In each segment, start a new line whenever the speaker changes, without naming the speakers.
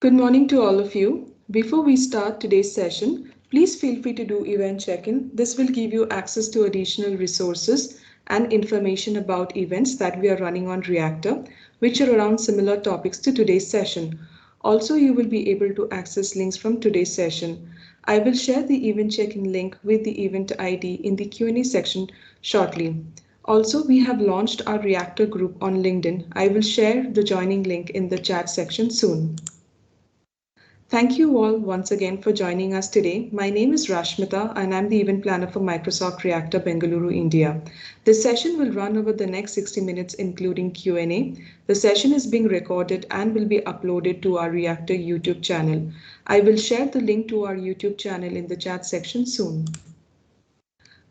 Good morning to all of you. Before we start today's session, please feel free to do event check-in. This will give you access to additional resources and information about events that we are running on Reactor, which are around similar topics to today's session. Also, you will be able to access links from today's session. I will share the event check-in link with the event ID in the Q&A section shortly. Also, we have launched our Reactor group on LinkedIn. I will share the joining link in the chat section soon. Thank you all once again for joining us today. My name is Rashmita and I'm the event planner for Microsoft Reactor Bengaluru, India. This session will run over the next 60 minutes including Q&A. The session is being recorded and will be uploaded to our Reactor YouTube channel. I will share the link to our YouTube channel in the chat section soon.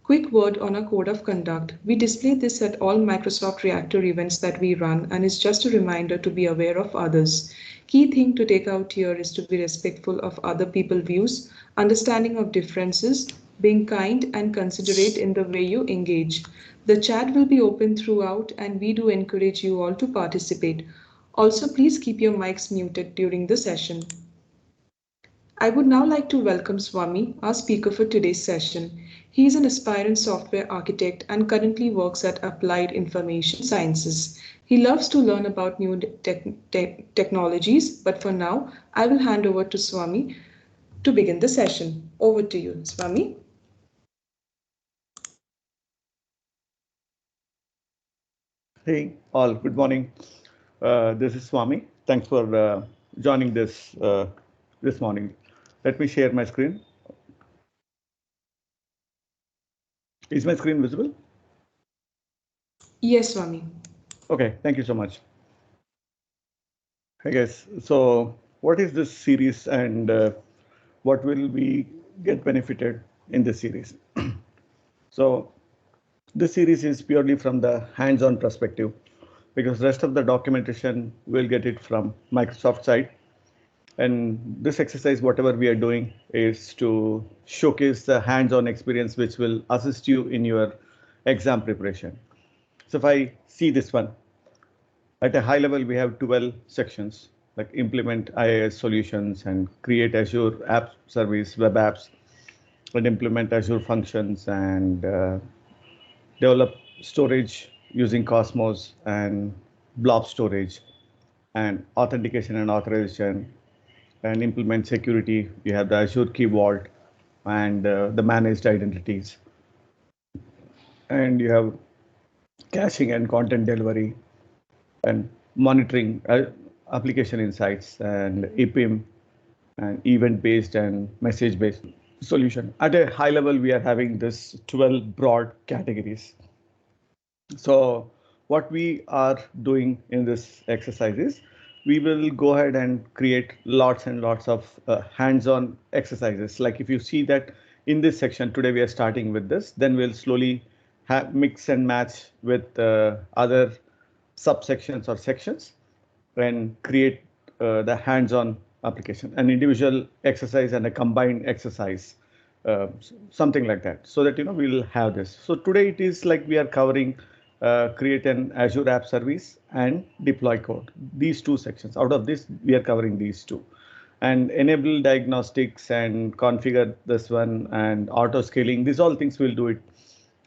Quick word on our code of conduct. We display this at all Microsoft Reactor events that we run and is just a reminder to be aware of others. Key thing to take out here is to be respectful of other people's views, understanding of differences, being kind and considerate in the way you engage. The chat will be open throughout and we do encourage you all to participate. Also, please keep your mics muted during the session. I would now like to welcome Swami, our speaker for today's session. He is an aspirant software architect and currently works at Applied Information Sciences. He loves to learn about new technologies, but for now, I will hand over to Swami to begin the session. Over to you, Swami.
Hey, all, good morning. This is Swami. Thanks for joining this morning. Let me share my screen. Is my screen visible?
Yes, Swami.
Okay, thank you so much. Hey guys, so what is this series and what will we get benefited in this series? So this series is purely from the hands-on perspective because rest of the documentation we'll get it from Microsoft side. And this exercise, whatever we are doing, is to showcase the hands-on experience which will assist you in your exam preparation. So if I see this one, at a high level, we have 12 sections like implement IIS solutions and create Azure app service, web apps, and implement Azure functions and develop storage using Cosmos and blob storage and authentication and authorization and implement security. You have the Azure Key Vault and the managed identities. And you have caching and content delivery and monitoring application insights and EPIM and event-based and message-based solution. At a high level, we are having this 12 broad categories. So what we are doing in this exercise is we will go ahead and create lots and lots of hands-on exercises. Like if you see that in this section today, we are starting with this, then we'll slowly mix and match with other subsections or sections and create the hands-on application, an individual exercise and a combined exercise, something like that, so that we'll have this. So today it is like we are covering create an Azure app service and deploy code. These two sections. Out of this, we are covering these two. And enable diagnostics and configure this one and auto scaling. These all things we'll do it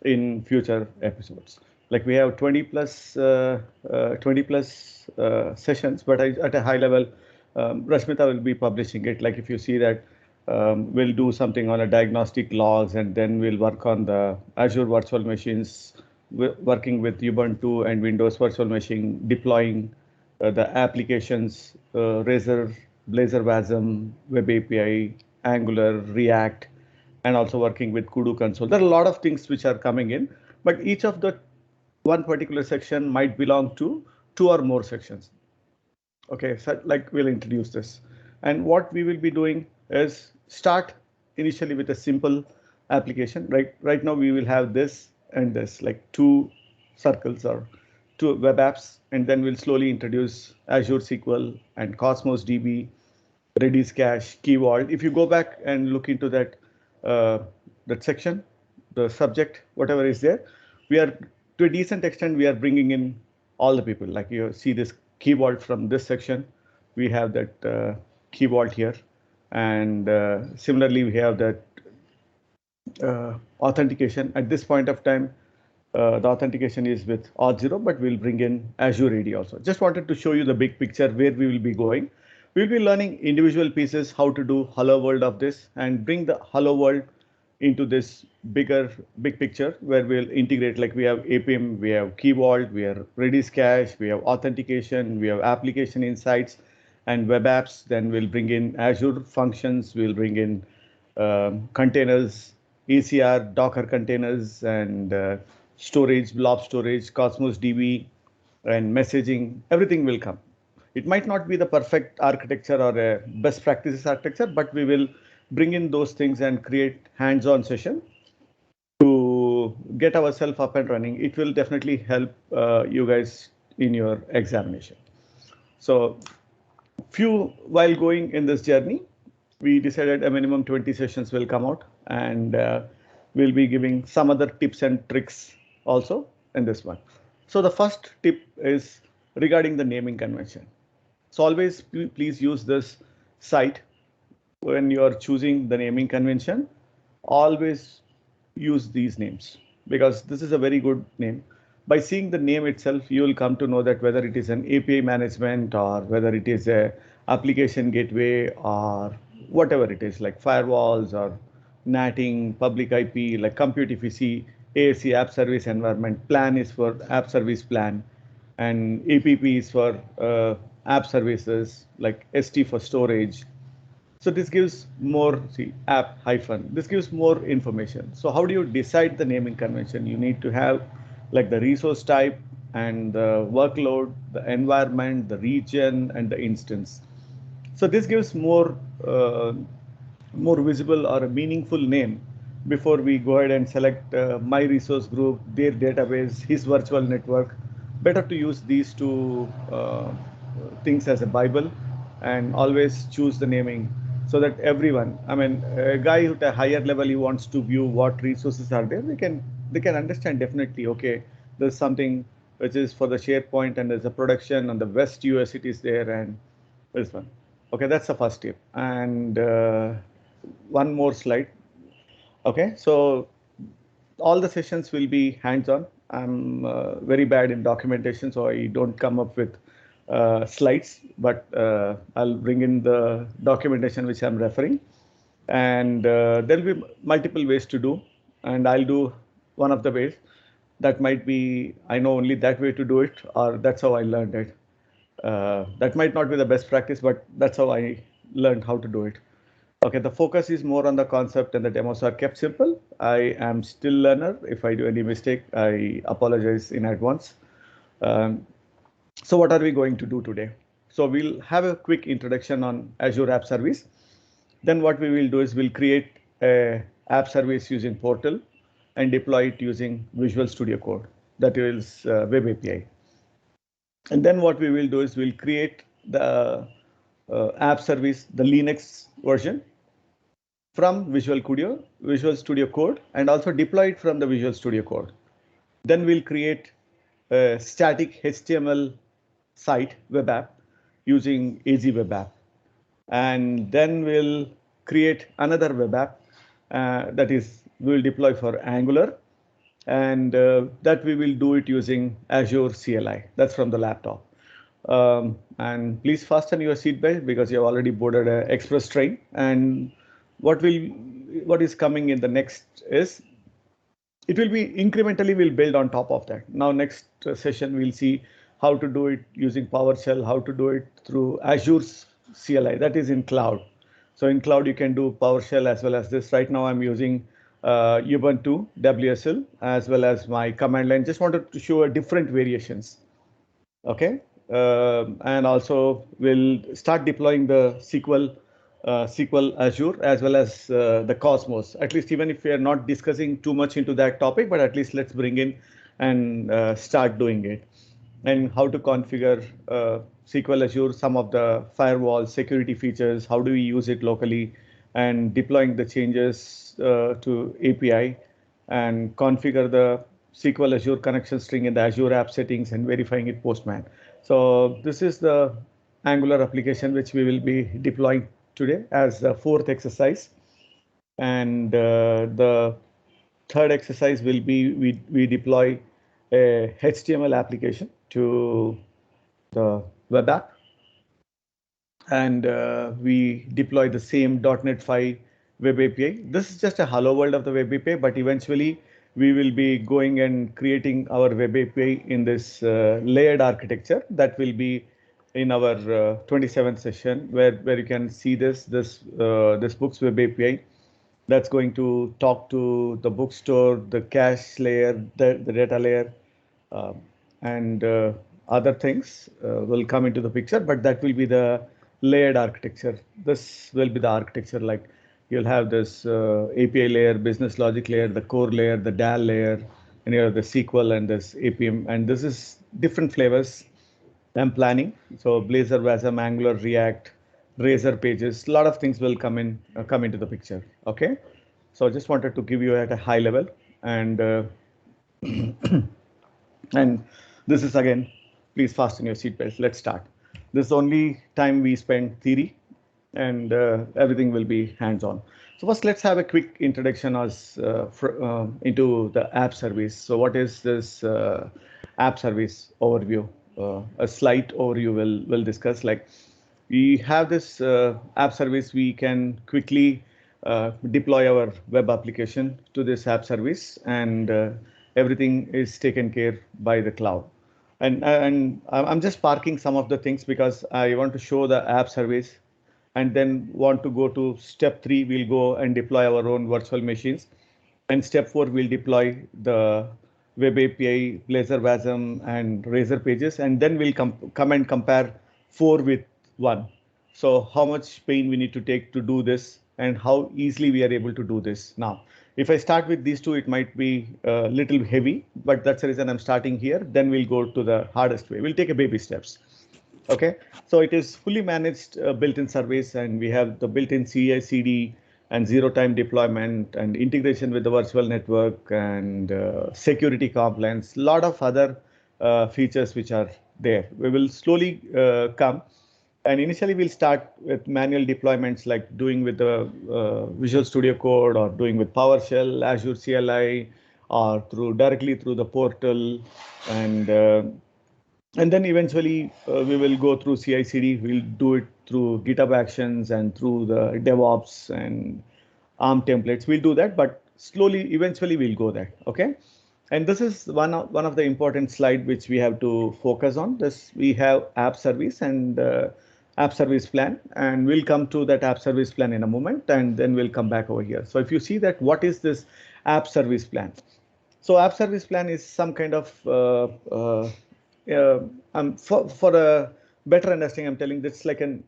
in future episodes. Like we have 20 plus sessions, but at a high level, Rashmita will be publishing it. Like if you see that we'll do something on a diagnostic logs, and then we'll work on the Azure virtual machines, working with Ubuntu and Windows virtual machine, deploying the applications, Razor, Blazor WASM, Web API, Angular, React, and also working with Kudu console. There are a lot of things which are coming in, but each of the one particular section might belong to two or more sections. Okay, so like we'll introduce this. And what we will be doing is start initially with a simple application. Right now we will have this and this, like two circles or two web apps, and then we'll slowly introduce Azure SQL and Cosmos DB, Redis Cache, Key Vault. If you go back and look into that section, the subject, whatever is there, we are to a decent extent we are bringing in all the people. Like you see this Key Vault from this section, we have that Key Vault here. And similarly, we have that authentication. At this point of time, the authentication is with Auth0, but we'll bring in Azure AD also. Just wanted to show you the big picture where we will be going. We'll be learning individual pieces, how to do hello world of this and bring the hello world into this big picture where we'll integrate, like we have APIM, we have Key Vault, we have Redis Cache, we have authentication, we have application insights and web apps. Then we'll bring in Azure functions, we'll bring in containers, ECR, Docker containers, and storage, blob storage, Cosmos DB, and messaging. Everything will come. It might not be the perfect architecture or a best practices architecture, but we will bring in those things and create hands-on session to get ourselves up and running. It will definitely help you guys in your examination. So while going in this journey, we decided a minimum 20 sessions will come out, and we'll be giving some other tips and tricks also in this one. So the first tip is regarding the naming convention. So always please use this site when you are choosing the naming convention. Always use these names because this is a very good name. By seeing the name itself, you will come to know that whether it is an API management or whether it is a application gateway or whatever it is, like firewalls or NATing, public IP, like compute. If you see ASC app service environment, plan is for app service plan, and APP is for app services, like ST for storage. So this gives more, app hyphen, this gives more information. So how do you decide the naming convention? You need to have like the resource type and the workload, the environment, the region, and the instance. So this gives more visible or a meaningful name before we go ahead and select my resource group, their database, his virtual network. Better to use these two things as a Bible and always choose the naming so that everyone, I mean, a guy at a higher level, he wants to view what resources are there. They can understand definitely, okay, there's something which is for the SharePoint and there's a production on the West US it is there, and this one. Okay, that's the first tip. And one more slide. Okay, so all the sessions will be hands-on. I'm very bad in documentation, so I don't come up with slides, but I'll bring in the documentation which I'm referring. And there'll be multiple ways to do, and I'll do one of the ways. That might be, I know only that way to do it, or that's how I learned it. That might not be the best practice, but that's how I learned how to do it. Okay, the focus is more on the concept and the demos are kept simple. I am still learner. If I do any mistake, I apologize in advance. So what are we going to do today? So we'll have a quick introduction on Azure App Service. Then what we will do is we'll create a app service using Portal and deploy it using Visual Studio Code, that is Web API. And then what we will do is we'll create the app service, the Linux version from Visual Studio Code, and also deploy it from the Visual Studio Code. Then we'll create a static HTML site web app using AZ Web App. And then we'll create another web app that is we'll deploy for Angular, and that we will do it using Azure CLI. That's from the laptop. And please fasten your seatbelt because you have already boarded an express train. And what is coming in the next is it will be incrementally we'll build on top of that. Now next session we'll see how to do it using PowerShell, how to do it through Azure's CLI, that is in cloud. So in cloud you can do PowerShell as well as this. Right now I'm using Ubuntu WSL as well as my command line. Just wanted to show a different variations. Okay, and also we'll start deploying the SQL Azure as well as the Cosmos. At least even if we are not discussing too much into that topic, but at least let's bring in and start doing it. And how to configure SQL Azure, some of the firewall security features, how do we use it locally, and deploying the changes to API, and configure the SQL Azure connection string in the Azure app settings and verifying it Postman. So this is the Angular application, which we will be deploying today as the fourth exercise. And the third exercise will be we deploy a HTML application to the web app. And we deploy the same .NET 5 web API. This is just a hello world of the web API, but eventually we will be going and creating our web API in this layered architecture that will be in our 27th session, where you can see this books web API that's going to talk to the bookstore, the cache layer, the data layer, and other things will come into the picture, but that will be the layered architecture. This will be the architecture, like you'll have this API layer, business logic layer, the core layer, the DAL layer, and you have the SQL and this APM, and this is different flavors I'm planning. So Blazor, WASM, Angular, React, Razor pages, a lot of things will come into the picture. Okay, so I just wanted to give you at a high level, and and this is again, please fasten your seatbelts. Let's start. This is the only time we spend theory, and everything will be hands-on. So first, let's have a quick introduction into the app service. So what is this app service overview? A slight overview will discuss. Like we have this app service, we can quickly deploy our web application to this app service, and everything is taken care by the cloud. And I'm just parking some of the things because I want to show the app service, and then want to go to step 3. We'll go and deploy our own virtual machines, and step 4 we'll deploy the web API, Blazor, WASM, and Razor pages, and then we'll come and compare 4 with 1. So how much pain we need to take to do this, and how easily we are able to do this. Now, if I start with these two, it might be a little heavy, but that's the reason I'm starting here. Then we'll go to the hardest way. We'll take a baby steps. Okay, so it is fully managed built-in service, and we have the built-in CI/CD and zero-time deployment and integration with the virtual network and security compliance. A lot of other features which are there. We will slowly come. And initially, we'll start with manual deployments, like doing with the Visual Studio Code, or doing with PowerShell, Azure CLI, or directly through the portal. And then eventually we will go through CI/CD. We'll do it through GitHub Actions and through the DevOps and ARM templates. We'll do that, but slowly, eventually, we'll go there. Okay. And this is one of the important slide which we have to focus on. This we have app service and app service plan, and we'll come to that app service plan in a moment, and then we'll come back over here. So if you see that, what is this app service plan? So app service plan is some kind of for a better understanding, I'm telling this like an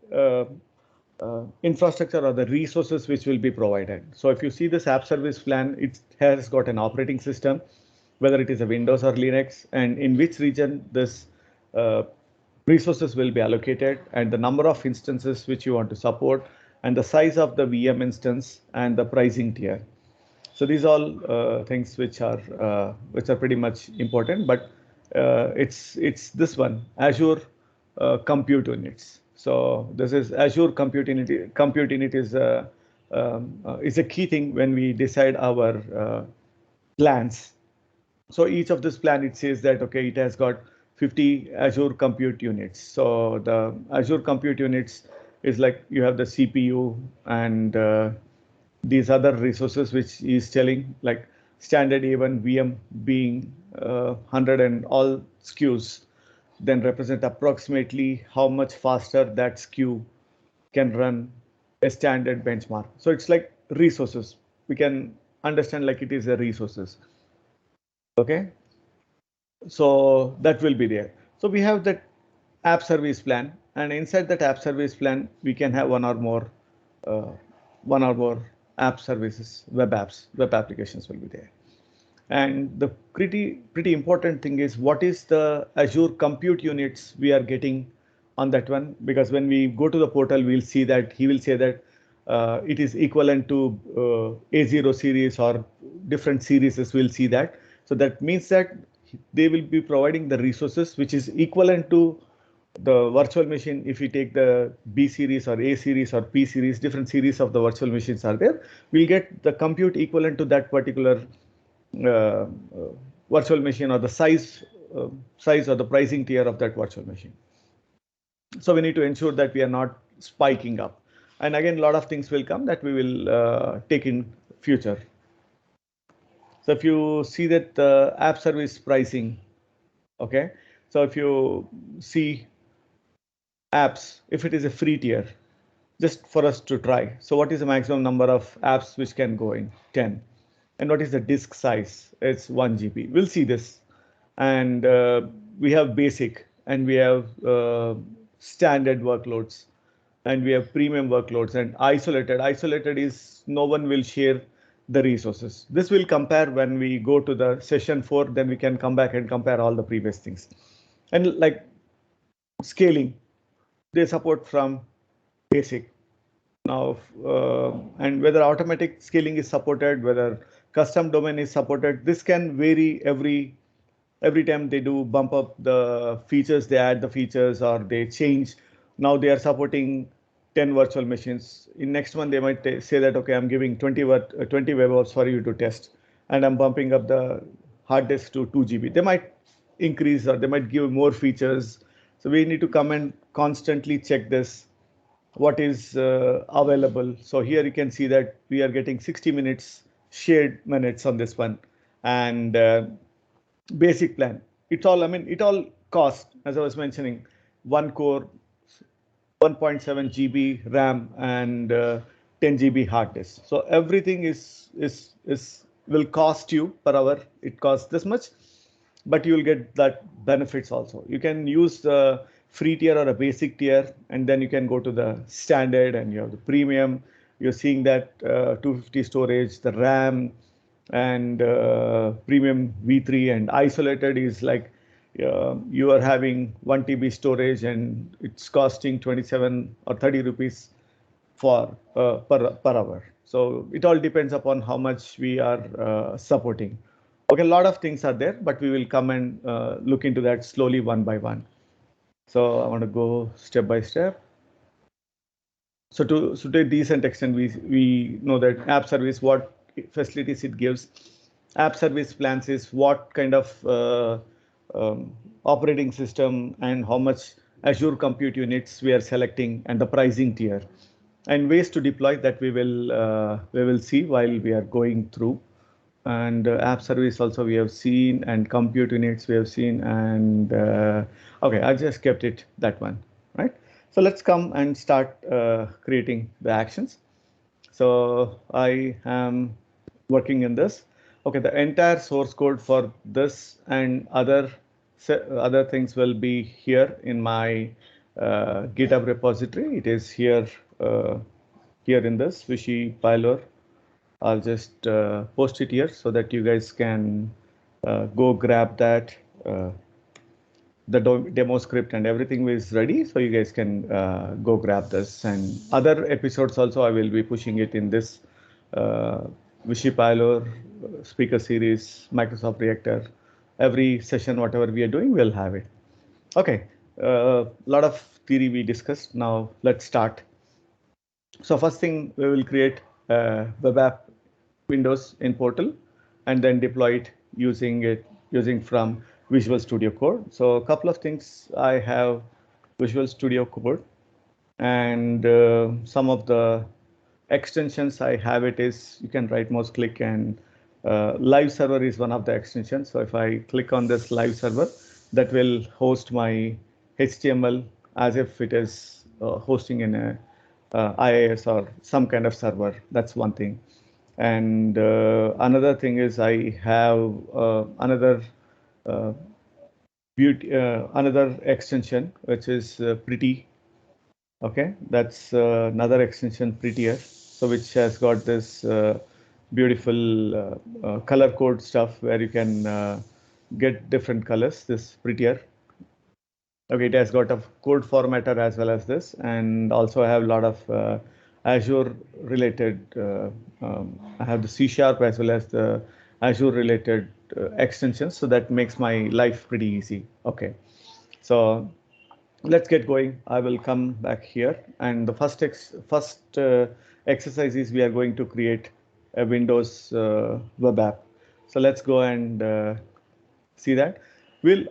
infrastructure or the resources which will be provided. So if you see this app service plan, it has got an operating system, whether it is a Windows or Linux, and in which region this resources will be allocated, and the number of instances which you want to support, and the size of the VM instance, and the pricing tier. So these all things which are pretty much important, but it's this one, Azure Compute Units. So this is Azure Compute Unit. Compute Unit is a key thing when we decide our plans. So each of this plan, it says that, okay, it has got 50 Azure Compute Units. So the Azure Compute Units is like you have the CPU and these other resources, which is telling like standard A1 VM being 100, and all SKUs then represent approximately how much faster that SKU can run a standard benchmark. So it's like resources. We can understand like it is a resources. Okay. So that will be there. So we have that app service plan, and inside that app service plan, we can have one or more app services, web apps, web applications will be there. And the pretty important thing is what is the Azure Compute Units we are getting on that one, because when we go to the portal, we'll see that he will say that it is equivalent to A0 series or different series. We'll see that. So that means that they will be providing the resources which is equivalent to the virtual machine, if you take the B series or A series or P series, different series of the virtual machines are there, we'll get the compute equivalent to that particular uh, virtual machine, or the size or the pricing tier of that virtual machine. So we need to ensure that we are not spiking up. And again, a lot of things will come that we will take in future. So if you see that the app service pricing, okay. So if you see apps, if it is a free tier, just for us to try. So what is the maximum number of apps which can go in? 10. And what is the disk size? It's 1 GB. We'll see this. And we have basic, and we have standard workloads, and we have premium workloads, and isolated. Isolated is no one will share the resources. This will compare when we go to the session 4, then we can come back and compare all the previous things. And like scaling, they support from basic. Now, and whether automatic scaling is supported, whether custom domain is supported, this can vary every time they do bump up the features, they add the features or they change. Now they are supporting 10 virtual machines. In next one, they might say that, okay, I'm giving 20 web apps for you to test, and I'm bumping up the hard disk to 2 GB. They might increase or they might give more features. So we need to come and constantly check this, what is available. So here you can see that we are getting 60 minutes shared minutes on this one, and basic plan. It's all, I mean, it all costs, as I was mentioning, one core, 1.7 GB RAM, and 10 GB hard disk. So everything is will cost you per hour. It costs this much, but you will get that benefits also. You can use the free tier or a basic tier, and then you can go to the standard, and you have the premium. You're seeing that 250 storage, the RAM, and premium V3, and isolated is like you are having 1 TB storage, and it's costing 27 or 30 rupees for per hour. So it all depends upon how much we are supporting. Okay, a lot of things are there, but we will come and look into that slowly one by one. So I want to go step by step. So to a decent extent, we know that app service, what facilities it gives. App service plans is what kind of operating system and how much Azure compute units we are selecting, and the pricing tier, and ways to deploy that we will see while we are going through. And app service also we have seen, and compute units we have seen, and okay, I just kept it that one, right? So let's come and start creating the actions. So I am working in this. Okay, the entire source code for this and other things will be here in my GitHub repository. It is here here in this Vishy Pylor. I'll just post it here so that you guys can go grab that. The demo script and everything is ready, so you guys can go grab this. And other episodes also, I will be pushing it in this Vishy Pylor speaker series, Microsoft Reactor. Every session, whatever we are doing, we'll have it. Okay, a lot of theory we discussed. Now let's start. So first thing, we will create a web app Windows in Portal, and then deploy it using from Visual Studio Code. So a couple of things, I have Visual Studio Code, and some of the extensions I have it is, you can right mouse click, and live server is one of the extensions. So if I click on this live server, that will host my HTML as if it is hosting in a IIS or some kind of server. That's one thing. And another thing is, I have another another extension, which is Pretty. Okay, that's another extension, Prettier, so which has got this beautiful color code stuff where you can get different colors. This Prettier. Okay, it has got a code formatter as well as this, and also I have a lot of Azure related. I have the C# as well as the Azure related extensions, so that makes my life pretty easy. Okay, so let's get going. I will come back here, and the first exercise is we are going to create a Windows web app. So let's go and see that.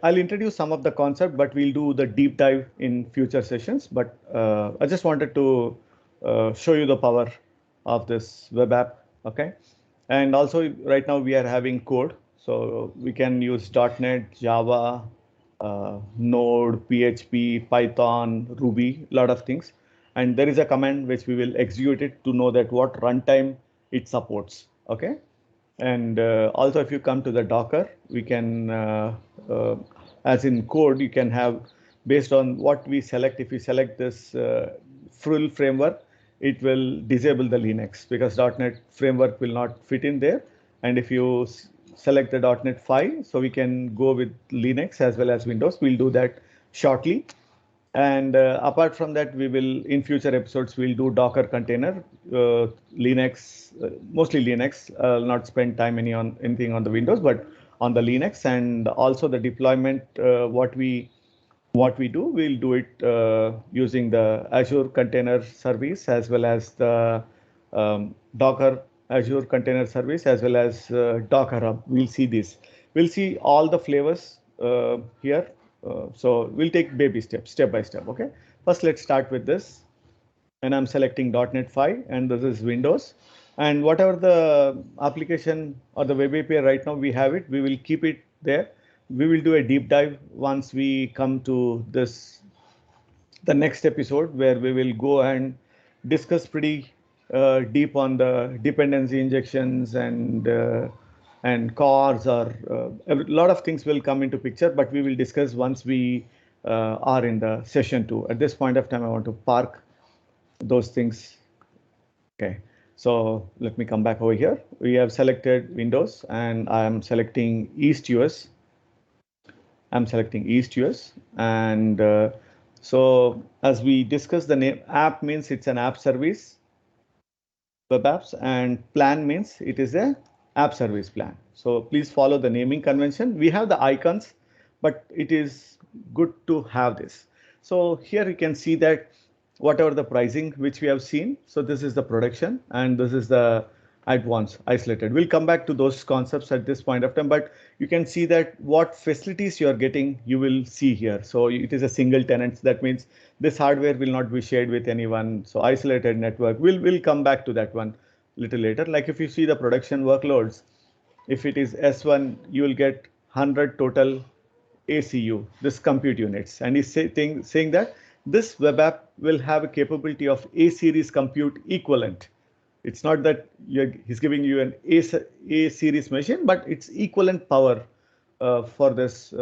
I'll introduce some of the concept, but we'll do the deep dive in future sessions. But I just wanted to show you the power of this web app. Okay, and also right now we are having code, so we can use .NET, Java, Node, PHP, Python, Ruby, lot of things. And there is a command which we will execute it to know that what runtime it supports. Okay. And also, if you come to the Docker, we can, as in code, you can have based on what we select. If we select this full framework, it will disable the Linux because .NET framework will not fit in there. And if you select the .NET 5, so we can go with Linux as well as Windows. We'll do that shortly. And apart from that, we will in future episodes we'll do Docker container, Linux, mostly Linux. I'll not spend time on anything on the Windows, but on the Linux, and also the deployment. What we do, we'll do it using the Azure Container Service as well as the Docker Azure Container Service as well as Docker Hub. We'll see this. We'll see all the flavors here. So we'll take baby steps, step by step. Okay. First, let's start with this. And I'm selecting .NET 5, and this is Windows. And whatever the application or the web API right now we have it, we will keep it there. We will do a deep dive once we come to the next episode, where we will go and discuss pretty deep on the dependency injections and cars, or a lot of things will come into picture, but we will discuss once we are in the session 2. At this point of time, I want to park those things. Okay, so let me come back over here. We have selected Windows, and I am selecting East US. I'm selecting East US, and so as we discussed, the name app means it's an app service, web apps, and plan means it is a app service plan. So please follow the naming convention. We have the icons, but it is good to have this. So here you can see that whatever the pricing which we have seen. So this is the production, and this is the advanced isolated. We'll come back to those concepts at this point of time, but you can see that what facilities you are getting, you will see here. So it is a single tenant. That means this hardware will not be shared with anyone. So isolated network, we'll come back to that one little later. Like if you see the production workloads, if it is S1, you will get 100 total ACU, this compute units. And he's saying that this web app will have a capability of A series compute equivalent. It's not that he's giving you an A series machine, but it's equivalent power for this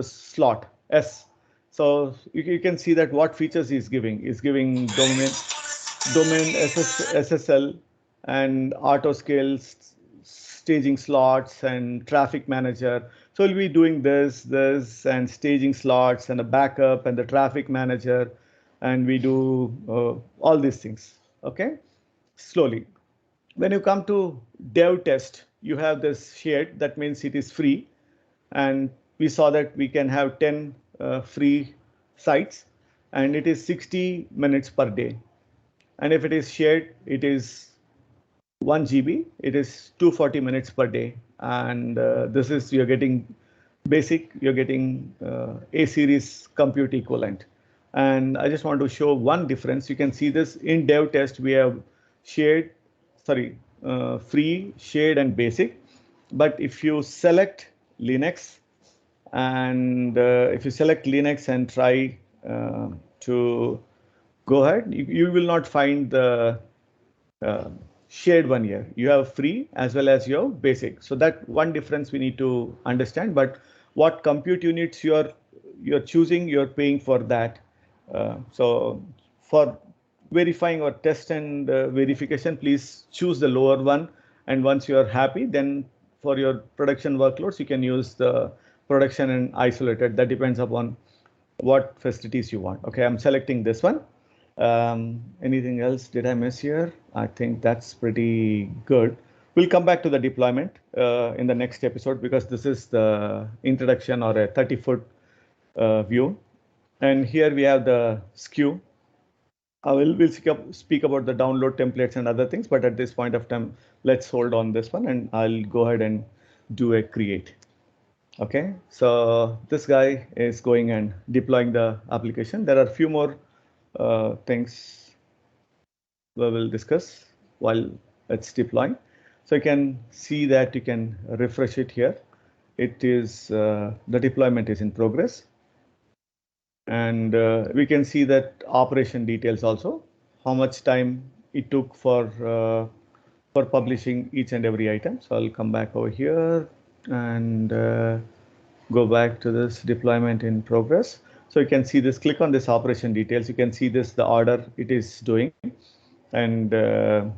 slot S. So you can see that what features he's giving. He's giving domain SSL and auto scales, staging slots, and traffic manager. So we'll be doing this, and staging slots, and a backup, and the traffic manager, and we do all these things. Okay, slowly. When you come to dev test, you have this shared. That means it is free, and we saw that we can have 10 free sites, and it is 60 minutes per day. And if it is shared, it is 1 GB. It is 240 minutes per day, and this is you're getting basic. You're getting A series compute equivalent. And I just want to show one difference. You can see this in dev test. We have shared, free, shared, and basic. But if you select Linux, and if you select Linux and try to go ahead, you will not find the shared one here. You have free as well as your basic. So that one difference we need to understand. But what compute units you're choosing, you're paying for that. So for verifying or test and verification, please choose the lower one. And once you are happy, then for your production workloads, you can use the production and isolated. That depends upon what facilities you want. Okay, I'm selecting this one. Anything else did I miss here? I think that's pretty good. We'll come back to the deployment in the next episode, because this is the introduction or a 30-foot view. And here we have the SKU. We'll speak about the download templates and other things, but at this point of time, let's hold on this one and I'll go ahead and do a create. Okay, so this guy is going and deploying the application. There are a few more things we will discuss while it's deploying. So you can see that you can refresh it here. It is the deployment is in progress. And we can see that operation details also, how much time it took for publishing each and every item. So I'll come back over here and go back to this deployment in progress. So you can see this, click on this operation details. You can see this, the order it is doing, and the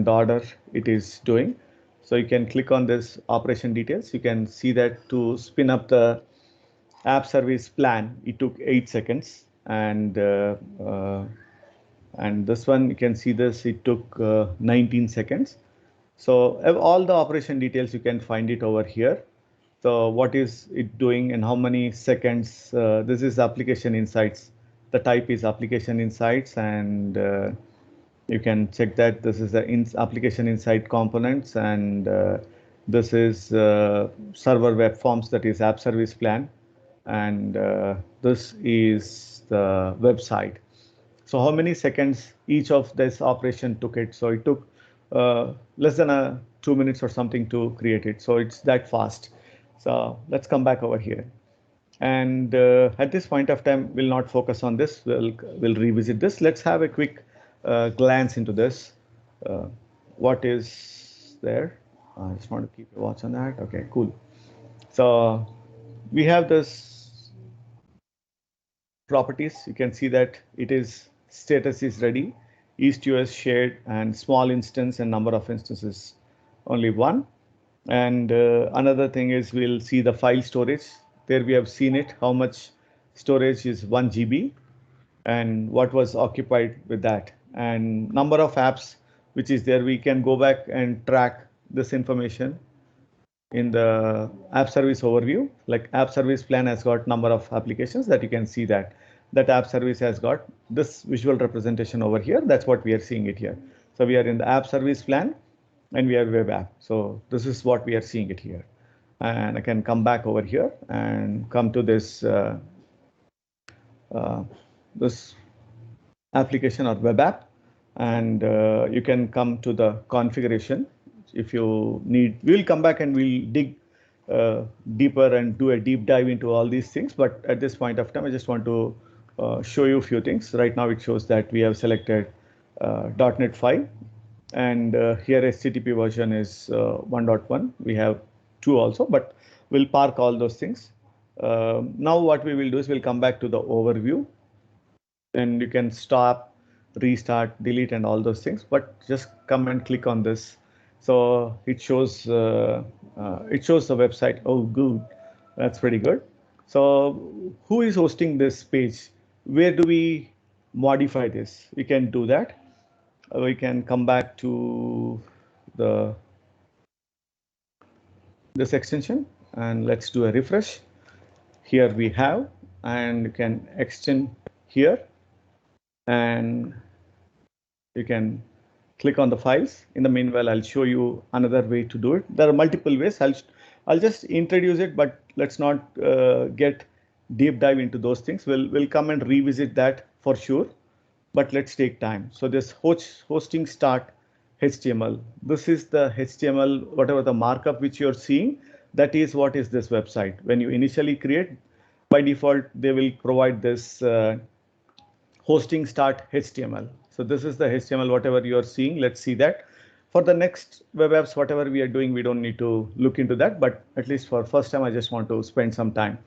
order it is doing. So you can click on this operation details. You can see that to spin up the app service plan, it took 8 seconds, and this one you can see this, it took 19 seconds. So all the operation details you can find it over here. So what is it doing and how many seconds? This is application insights. The type is application insights, and you can check that this is the application insight components, and this is server web forms, that is app service plan, and this is the website. So how many seconds each of this operation took it? So it took less than 2 minutes or something to create it. So it's that fast. So let's come back over here. And at this point of time, we'll not focus on this. We'll revisit this. Let's have a quick glance into this. What is there? I just want to keep a watch on that. Okay, cool. So we have this properties. You can see that it is status is ready, East US shared, and small instance and number of instances only one. And another thing is we'll see the file storage. There we have seen it, how much storage is 1 GB and what was occupied with that, and number of apps which is there. We can go back and track this information in the app service overview. Like app service plan has got number of applications that you can see that app service has got this visual representation over here. That's what we are seeing it here. So we are in the app service plan and we have web app. So this is what we are seeing it here. And I can come back over here and come to this this application or web app, and you can come to the configuration if you need. We'll come back and we'll dig deeper and do a deep dive into all these things. But at this point of time, I just want to show you a few things. Right now, it shows that we have selected .NET 5, and here HTTP version is 1.1. We have 2 also, but we'll park all those things. Now what we will do is we'll come back to the overview, and you can stop, restart, delete, and all those things. But just come and click on this. So it shows the website. Oh, good, that's pretty good. So who is hosting this page? Where do we modify this? We can do that. We can come back to this extension and let's do a refresh. Here we have, and you can extend here, and you can click on the files. In the meanwhile, I'll show you another way to do it. There are multiple ways. I'll just introduce it, but let's not get deep dive into those things. We'll come and revisit that for sure, but let's take time. So this hosting start HTML. This is the HTML, whatever the markup which you're seeing, that is what is this website. When you initially create, by default, they will provide this hosting start HTML. So this is the HTML, whatever you are seeing. Let's see that. For the next web apps, whatever we are doing, we don't need to look into that. But at least for first time, I just want to spend some time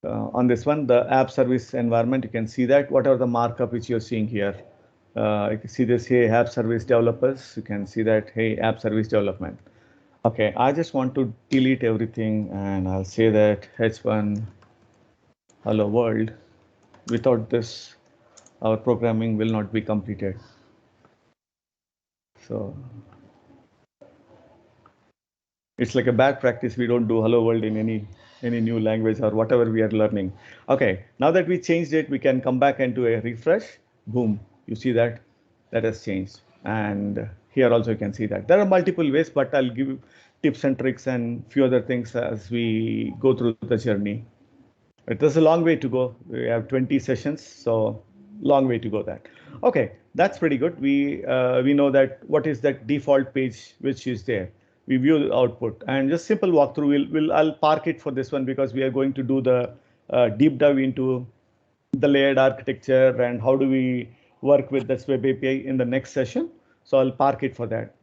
on this one. The app service environment, you can see that whatever the markup which you're seeing here. You can see this, hey, app service developers. You can see that, hey, app service development. Okay, I just want to delete everything, and I'll say that h1 hello world. Without this, our programming will not be completed. So it's like a bad practice. We don't do hello world in any any new language or whatever we are learning. Okay, now that we changed it, we can come back and do a refresh. Boom, you see that has changed. And here also you can see that. There are multiple ways, but I'll give you tips and tricks and few other things as we go through the journey. It is a long way to go. We have 20 sessions, so long way to go that. Okay, that's pretty good. We know that what is that default page which is there. We view the output and just simple walkthrough. I'll park it for this one because we are going to do the deep dive into the layered architecture and how do we work with this web API in the next session. So I'll park it for that.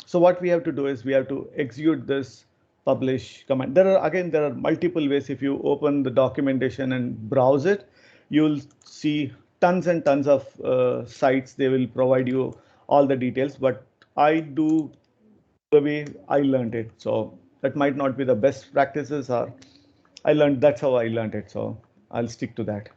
So what we have to do is we have to execute this publish command. There are multiple ways. If you open the documentation and browse it, you'll see tons and tons of sites. They will provide you all the details, but I do the way I learned it. So that might not be the best practices, or that's how I learned it. So I'll stick to that.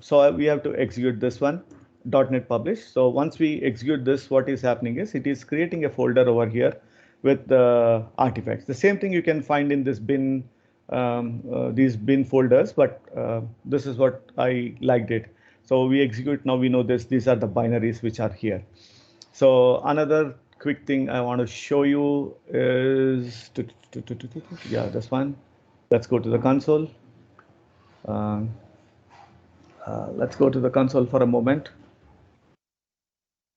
So we have to execute this one, .NET publish. So once we execute this, what is happening is it is creating a folder over here with the artifacts. The same thing you can find in this bin, these bin folders, but this is what I liked it. So we execute, now we know this, these are the binaries which are here. So another quick thing I want to show you is, yeah, this one. Let's go to the console. Let's go to the console for a moment.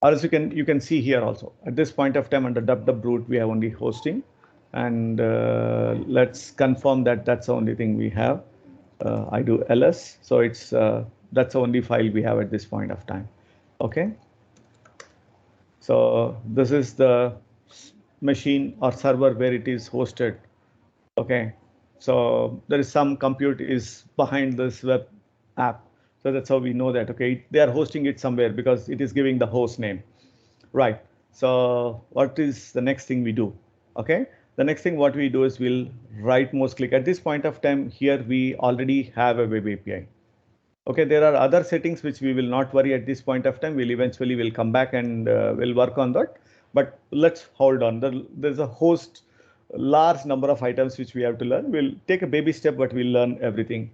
Or as you can see here also, at this point of time under dub root, we have only hosting. And let's confirm that that's the only thing we have. I do ls, so it's that's the only file we have at this point of time. Okay. So this is the machine or server where it is hosted. Okay. So there is some compute is behind this web app. So that's how we know that, okay, they are hosting it somewhere because it is giving the host name. Right. So what is the next thing we do? Okay. The next thing what we do is we'll rightmost click. At this point of time here, we already have a web API. Okay, there are other settings which we will not worry at this point of time. We'll eventually come back and we'll work on that. But let's hold on. There's a large number of items which we have to learn. We'll take a baby step, but we'll learn everything.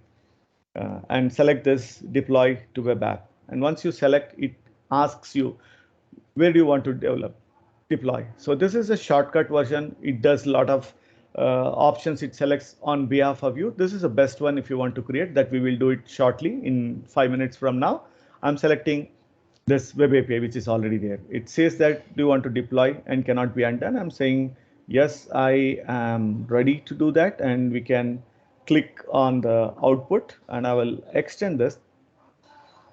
And select this deploy to web app. And once you select, it asks you, where do you want to deploy? So this is a shortcut version. It does a lot of options. It selects on behalf of you. This is the best one if you want to create that. We will do it shortly in 5 minutes from now. I'm selecting this web API, which is already there. It says that do you want to deploy and cannot be undone. I'm saying, yes, I am ready to do that. And we can click on the output and I will extend this.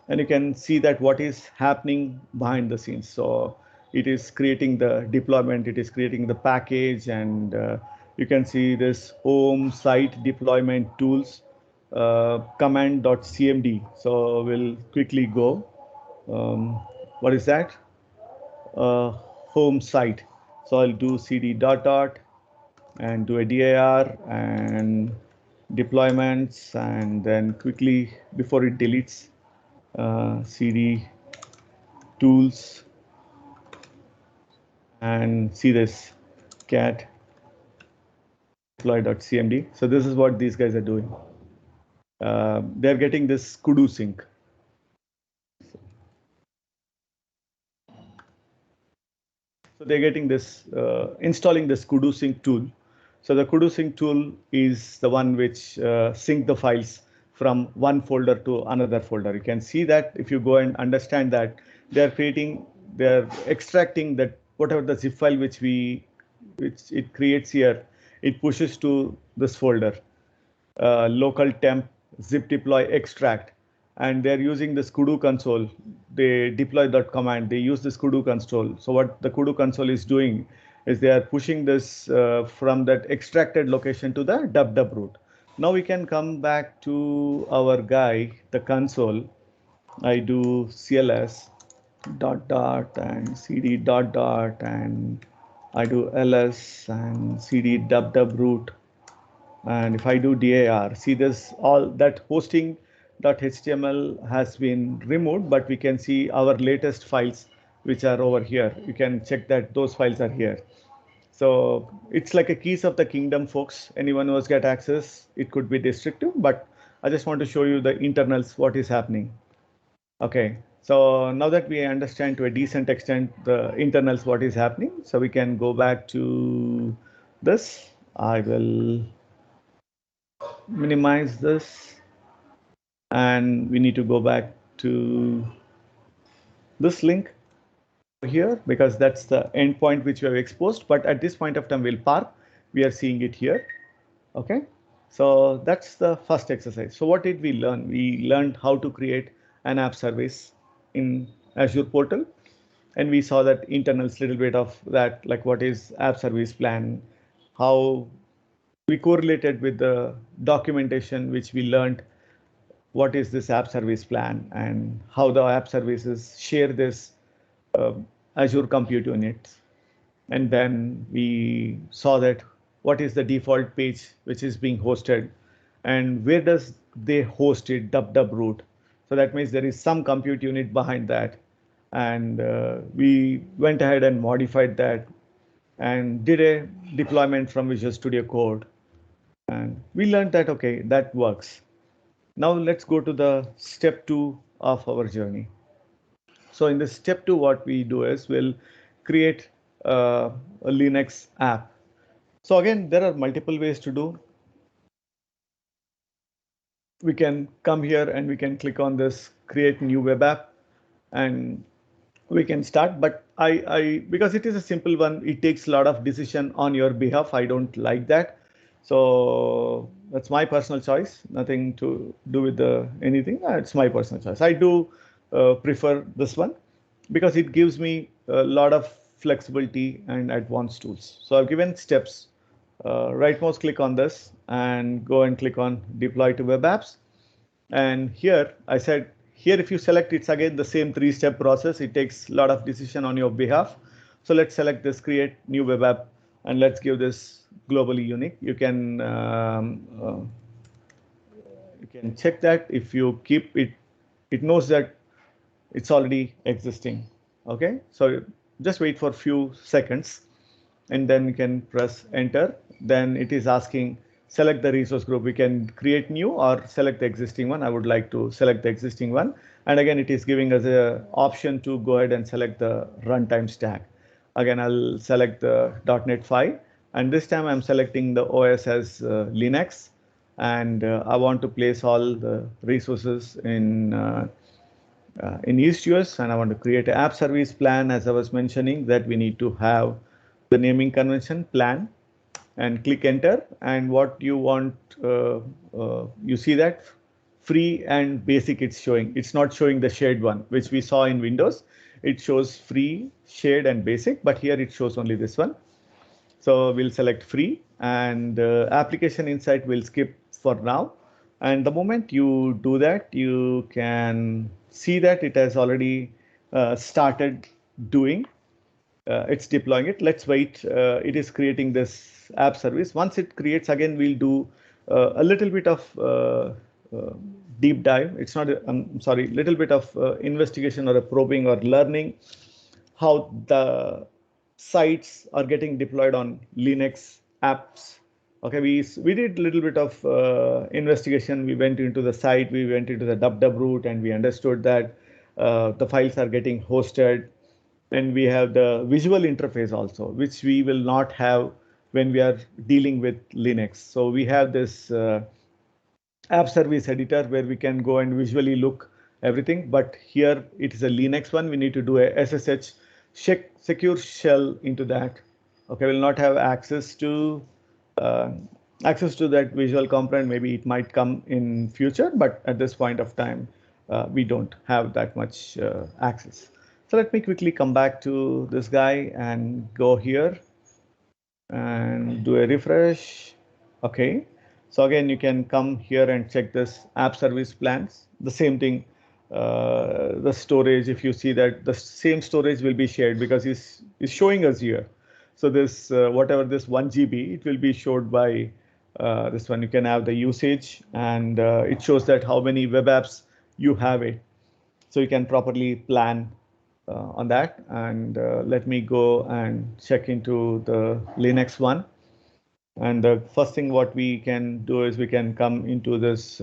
And you can see that what is happening behind the scenes. So it is creating the deployment, it is creating the package, and you can see this home site deployment tools command.cmd. So we'll quickly go. What is that? Home site. So I'll do cd ... and do a dir and deployments, and then quickly before it deletes, cd tools, and see this cat deploy.cmd. So this is what these guys are doing. They're getting this kudu sync. So they're getting this, installing this kudu sync tool. So the kudu sync tool is the one which sync the files from one folder to another folder. You can see that if you go and understand that they're extracting that whatever the zip file which it creates here, it pushes to this folder, local temp zip deploy extract, and they're using this kudu console. They deploy that command. They use this kudu console. So what the kudu console is doing is they are pushing this from that extracted location to the dub root. Now we can come back to our guy, the console. I do cls ... and cd ... and I do ls and cd dub root. And if I do dir, see this, all that hosting.html has been removed, but we can see our latest files which are over here. You can check that those files are here. So it's like a keys of the kingdom, folks. Anyone who has get access, it could be restrictive, but I just want to show you the internals, what is happening. Okay, so now that we understand to a decent extent the internals, what is happening, so we can go back to this. I will minimize this, and we need to go back to this link here because that's the endpoint which we have exposed. But at this point of time, we'll park. We are seeing it here. Okay, so that's the first exercise. So what did we learn? We learned how to create an app service in Azure portal, and we saw that internals, little bit of that, like what is app service plan, how we correlated with the documentation which we learned what is this app service plan and how the app services share this uh, Azure compute units. And then we saw that what is the default page which is being hosted and where does they host it, dub root. So that means there is some compute unit behind that. And we went ahead and modified that and did a deployment from Visual Studio Code. And we learned that, okay, that works. Now let's go to the step 2 of our journey. So in this step 2, what we do is we'll create a Linux app. So again, there are multiple ways to do. We can come here and we can click on this create new web app and we can start. But because it is a simple one, it takes a lot of decision on your behalf. I don't like that. So that's my personal choice, nothing to do with anything. It's my personal choice. I do prefer this one because it gives me a lot of flexibility and advanced tools. So I've given steps. Right mouse click on this and go and click on deploy to web apps. And here I said, here if you select, it's again the same 3-step process. It takes a lot of decision on your behalf. So let's select this create new web app and let's give this globally unique. You can check that if you keep it, it knows that it's already existing. Okay, so just wait for a few seconds and then you can press enter. Then it is asking select the resource group. We can create new or select the existing one. I would like to select the existing one. And again, it is giving us an option to go ahead and select the runtime stack. Again, I'll select the .NET 5. And this time I'm selecting the OS as Linux. And I want to place all the resources in East US, and I want to create an app service plan. As I was mentioning, that we need to have the naming convention plan and click enter. And what you want, you see that free and basic it's showing. It's not showing the shared one, which we saw in Windows. It shows free, shared and basic, but here it shows only this one. So we'll select free and application insight we'll skip for now. And the moment you do that, you can see that it has already started doing. It's deploying it. Let's wait. It is creating this app service. Once it creates, again, we'll do a little bit of deep dive. It's not, sorry, little bit of investigation or a probing or learning how the sites are getting deployed on Linux apps. Okay, we did a little bit of investigation. We went into the site, we went into the dub root, and we understood that the files are getting hosted. And we have the visual interface also, which we will not have when we are dealing with Linux. So we have this app service editor where we can go and visually look everything. But here it is a Linux one. We need to do a SSH secure shell into that. Okay, we'll not have access to that visual component. Maybe it might come in future, but at this point of time, we don't have that much access. So let me quickly come back to this guy and go here and do a refresh. Okay, so again, you can come here and check this app service plans. The same thing, the storage, if you see that the same storage will be shared because it's showing us here. So this, whatever this 1 GB, it will be showed by this one. You can have the usage and it shows that how many web apps you have it. So you can properly plan on that. And let me go and check into the Linux one. And the first thing what we can do is we can come into this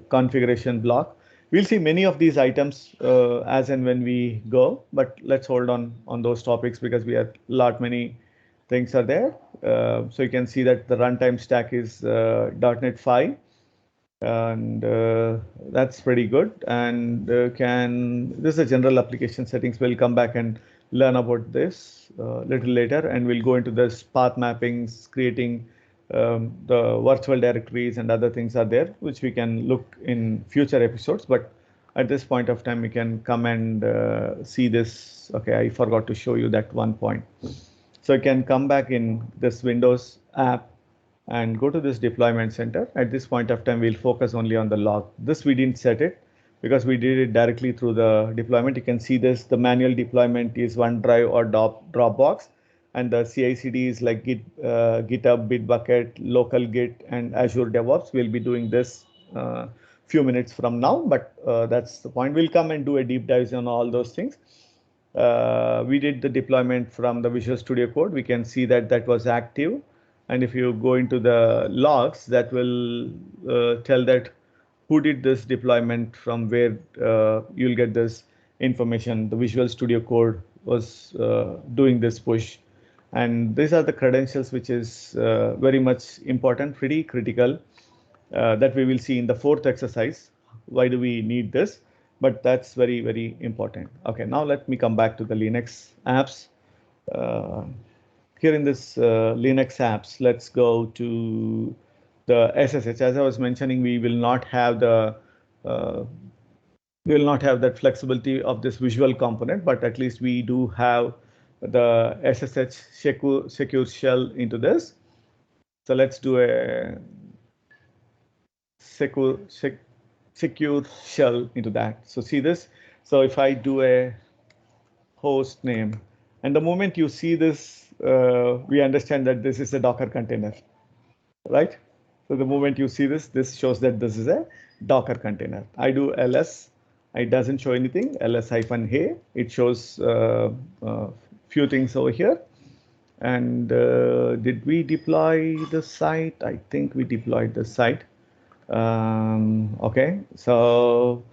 configuration block. We'll see many of these items as and when we go, but let's hold on those topics because we have many things are there. So you can see that the runtime stack is .NET 5, and that's pretty good. And this is a general application settings. We'll come back and learn about this little later, and we'll go into this path mappings, creating the virtual directories and other things are there, which we can look in future episodes. But at this point of time, we can come and see this. Okay, I forgot to show you that one point. So you can come back in this Windows app and go to this deployment center. At this point of time, we'll focus only on the log. This we didn't set it because we did it directly through the deployment. You can see this, the manual deployment is OneDrive or Dropbox, and the CI/CD is like GitHub, Bitbucket, local Git, and Azure DevOps. We'll be doing this few minutes from now, but that's the point. We'll come and do a deep dive on all those things. We did the deployment from the Visual Studio Code. We can see that that was active. And if you go into the logs, that will tell that who did this deployment, from where you'll get this information. The Visual Studio Code was doing this push. And these are the credentials, which is very much important, pretty critical, that we will see in the fourth exercise. Why do we need this? But that's very, very important. Okay, now let me come back to the Linux apps. Here in this Linux apps, let's go to the SSH. As I was mentioning, we will not have that flexibility of this visual component, but at least we do have the SSH secure shell into this. So let's do a secure shell into that. So see this. So if I do a host name, and the moment you see this, we understand that this is a Docker container, right? So the moment you see this, this shows that this is a Docker container. I do ls, it doesn't show anything. ls-hey, it shows few things over here. And did we deploy the site? I think we deployed the site. Okay, so,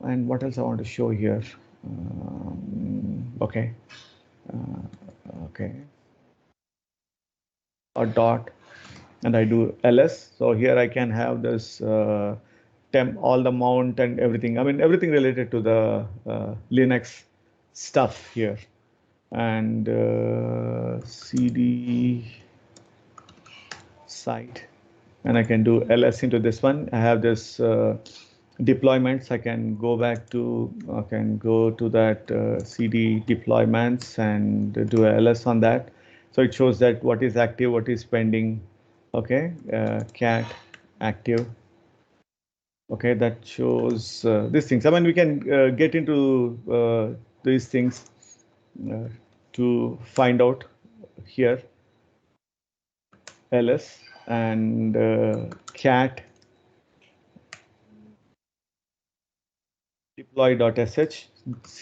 and what else I want to show here? Okay, okay, a dot, and I do ls. So here I can have this temp, all the mount and everything. I mean, everything related to the Linux stuff here. And cd site, and I can do ls into this one. I have this deployments. I can go back to, I can go to that cd deployments and do a ls on that. So it shows that what is active, what is pending. Okay, cat active. Okay, that shows these things. I mean, we can get into these things to find out here. ls and cat deploy.sh.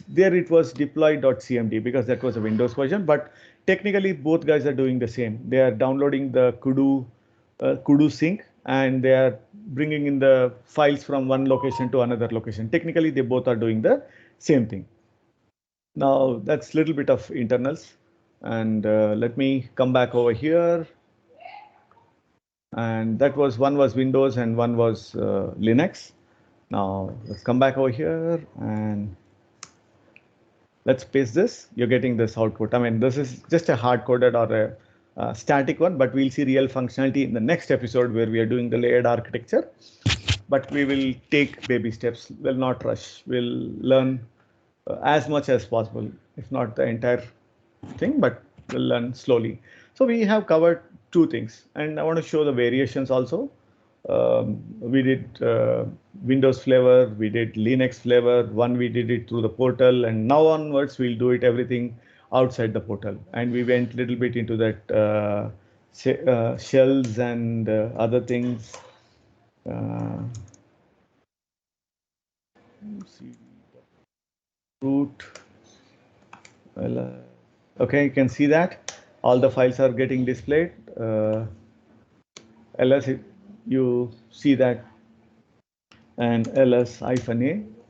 There it was deploy.cmd because that was a Windows version, but technically both guys are doing the same. They are downloading the kudu sync, and they are bringing in the files from one location to another location. Technically, they both are doing the same thing. Now that's a little bit of internals, and let me come back over here. And that was, one was Windows and one was Linux. Now let's come back over here and let's paste this. You're getting this output. I mean, this is just a hard-coded or a static one, but we'll see real functionality in the next episode where we are doing the layered architecture. But we will take baby steps. We'll not rush. We'll learn as much as possible, if not the entire thing, but we'll learn slowly. So we have covered two things, and I want to show the variations also. We did Windows flavor, we did Linux flavor. One we did it through the portal, and now onwards we'll do it everything outside the portal. And we went a little bit into that shells and other things. Root Okay, you can see that all the files are getting displayed. ls, you see that, and ls-a,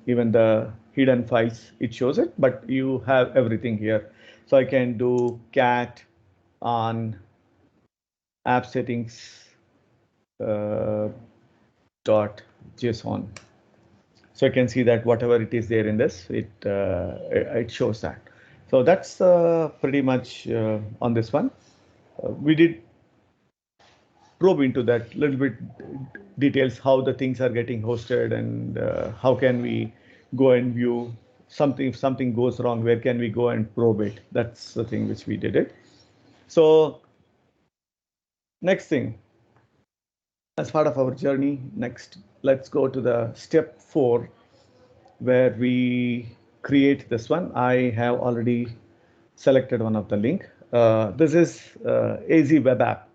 even the hidden files, it shows it, but you have everything here. So I can do cat on app settings dot JSON. So you can see that whatever it is there in this, it shows that. So that's pretty much on this one. We did probe into that little bit details, how the things are getting hosted, and how can we go and view something. If something goes wrong, where can we go and probe it? That's the thing which we did it. So next thing, as part of our journey, next, let's go to the step 4, where we create this one. I have already selected one of the link. This is AZ Web App.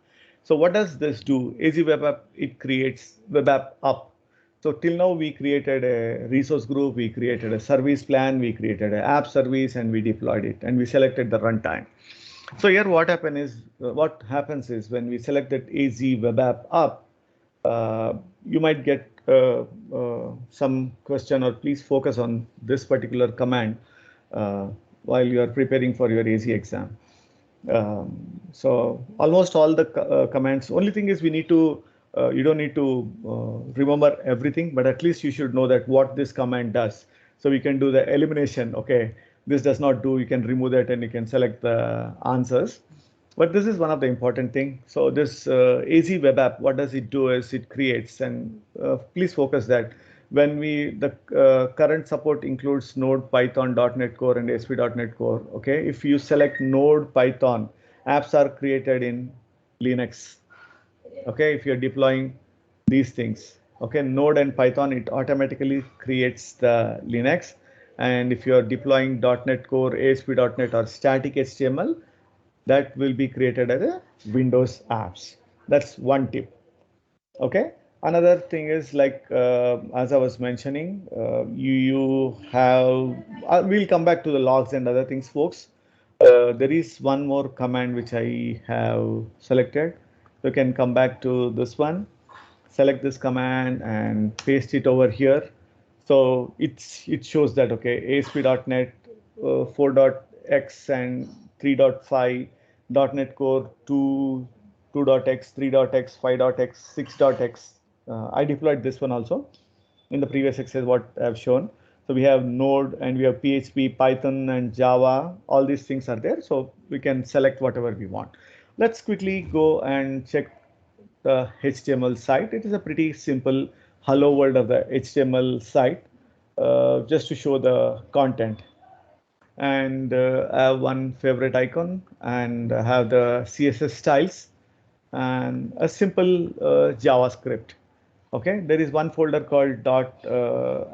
So what does this do? AZ Web App, it creates web app up. So till now we created a resource group, we created a service plan, we created an app service, and we deployed it, and we selected the runtime. So here what happens is when we select that AZ Web App up, you might get some question, or please focus on this particular command while you are preparing for your AZ exam. So almost all the commands, only thing is we need to, you don't need to remember everything, but at least you should know that what this command does. So we can do the elimination. Okay, this does not do, you can remove that and you can select the answers. But this is one of the important thing. So this AZ Web App, what does it do is it creates, and please focus that when the current support includes Node, Python, .NET Core, and ASP.NET Core. Okay, if you select Node, Python, apps are created in Linux. Okay, if you're deploying these things, okay, Node and Python, it automatically creates the Linux. And if you're deploying .NET Core, ASP.NET, or static HTML, that will be created as a Windows apps. That's one tip. Okay. Another thing is, like as I was mentioning, you have, we'll come back to the logs and other things, folks. There is one more command which I have selected. You can come back to this one, select this command and paste it over here. So it shows that, okay, ASP.NET 4.x and 3.5, .NET Core 2.x, 3.x, 5.x, 6.x. I deployed this one also in the previous exercise what I've shown. So we have Node and we have PHP, Python, and Java. All these things are there. So we can select whatever we want. Let's quickly go and check the HTML site. It is a pretty simple hello world of the HTML site, just to show the content. And I have one favorite icon, and I have the CSS styles and a simple JavaScript. Okay, there is one folder called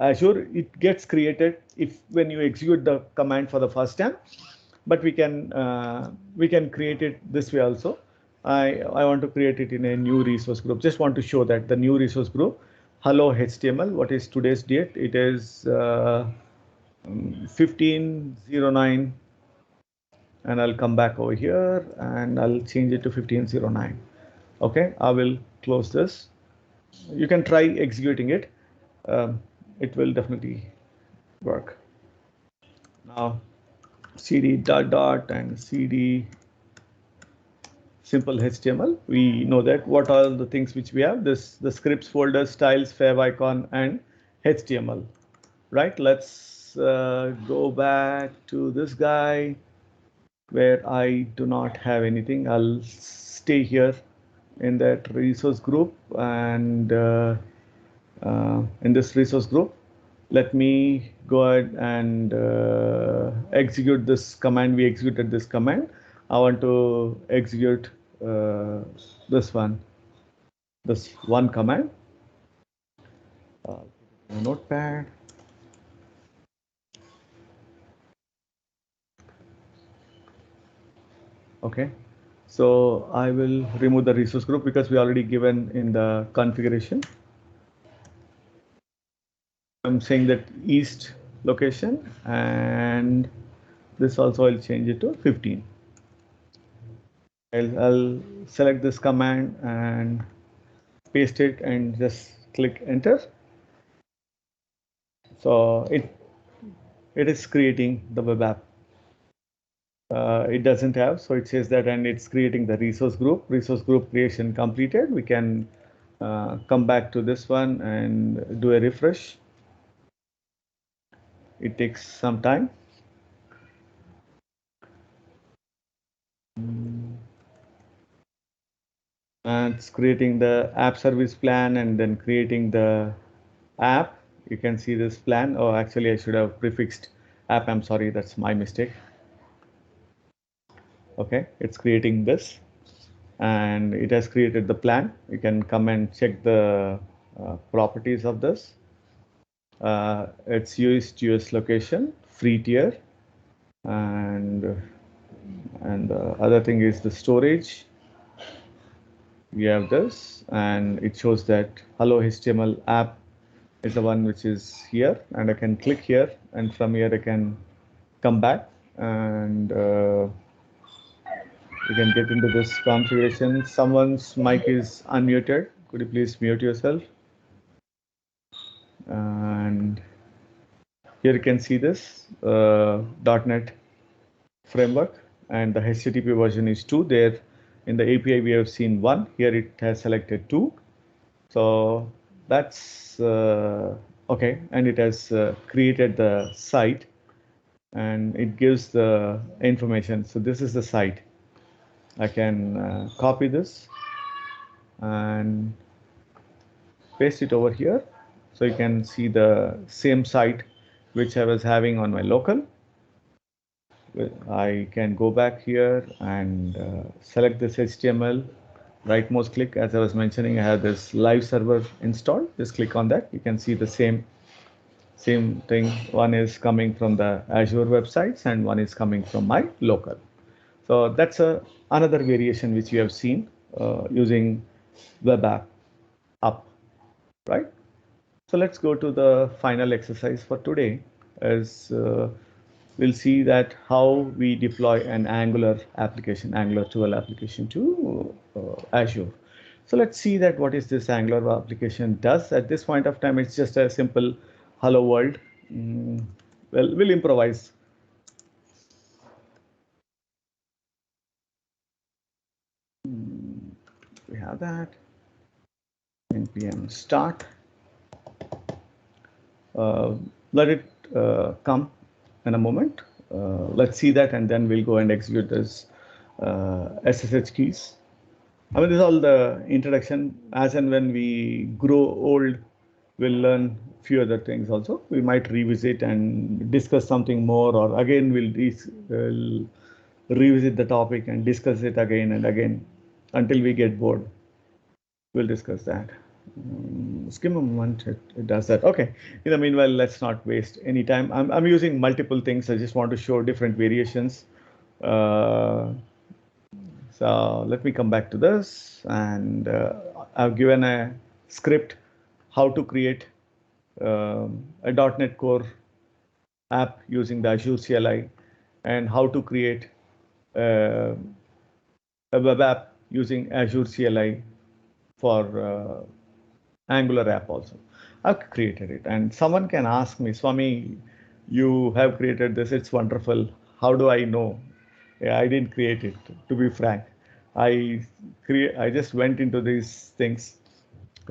.azure. It gets created if when you execute the command for the first time, but we can create it this way also. I want to create it in a new resource group. Just want to show that the new resource group, hello HTML. What is today's date? It is 1509, and I'll come back over here and I'll change it to 1509. Okay, I will close this. You can try executing it. It will definitely work. Now cd dot and cd simple HTML. We know that what are the things which we have. The scripts folder, styles, fav icon, and HTML. Right. Let's go back to this guy where I do not have anything. I'll stay here in that resource group, and in this resource group, let me go ahead and execute this command. We executed this command. I want to execute this one command. Notepad. Okay, so I will remove the resource group because we already given in the configuration. I'm saying that east location, and This also I'll change it to 15. I'll select this command and paste it and just click enter. So it is creating the web app. It doesn't have, so it says that, and it's creating the resource group creation completed. We can come back to this one and do a refresh. It takes some time. And it's creating the app service plan and then creating the app. You can see this plan. Oh, actually I should have prefixed app. I'm sorry, that's my mistake. Okay, it's creating this and it has created the plan. You can come and check the properties of this. It's US location, free tier, and the other thing is the storage. We have this, and it shows that Hello HTML app is the one which is here, and I can click here, and from here I can come back and you can get into this configuration. Someone's mic is unmuted. Could you please mute yourself? And here you can see this .NET framework, and the HTTP version is 2. There in the API we have seen 1. Here it has selected 2. So that's okay, and it has created the site and it gives the information. So this is the site. I can copy this and paste it over here. So you can see the same site which I was having on my local. I can go back here and select this HTML, right mouse click. As I was mentioning, I have this live server installed. Just click on that. You can see the same thing. One is coming from the Azure websites and one is coming from my local. So that's another variation which you have seen using web app up, right? So let's go to the final exercise for today. As we'll see that how we deploy an Angular application, Angular 12 application to Azure. So let's see that what is this Angular application does. At this point of time, it's just a simple hello world. Well, we'll improvise. We have that. npm start. Let it come in a moment. Let's see that, and then we'll go and execute this SSH keys. I mean, this is all the introduction. As and when we grow old, we'll learn few other things also. We might revisit and discuss something more, or again we'll revisit the topic and discuss it again and again until we get bored. We'll discuss that. Skim a moment, it does that. Okay. In the meanwhile, let's not waste any time. I'm using multiple things. I just want to show different variations. So let me come back to this, and I've given a script how to create a .NET Core app using the Azure CLI, and how to create a web app using Azure CLI for Angular app also. I've created it, and someone can ask me, Swami, you have created this, it's wonderful. How do I know? Yeah, I didn't create it, to be frank. I just went into these things,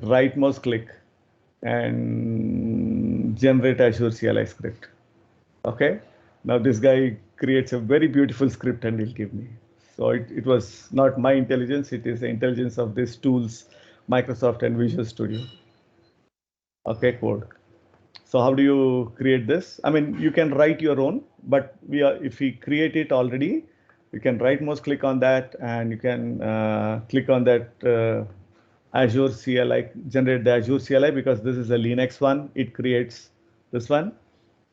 right mouse click and generate Azure CLI script. Okay, now this guy creates a very beautiful script and he'll give me. So it was not my intelligence, it is the intelligence of these tools, Microsoft and Visual Studio. Okay, code. So how do you create this? I mean, you can write your own, but if we create it already, you can right mouse click on that and you can click on that Azure CLI, generate the Azure CLI, because this is a Linux one. It creates this one.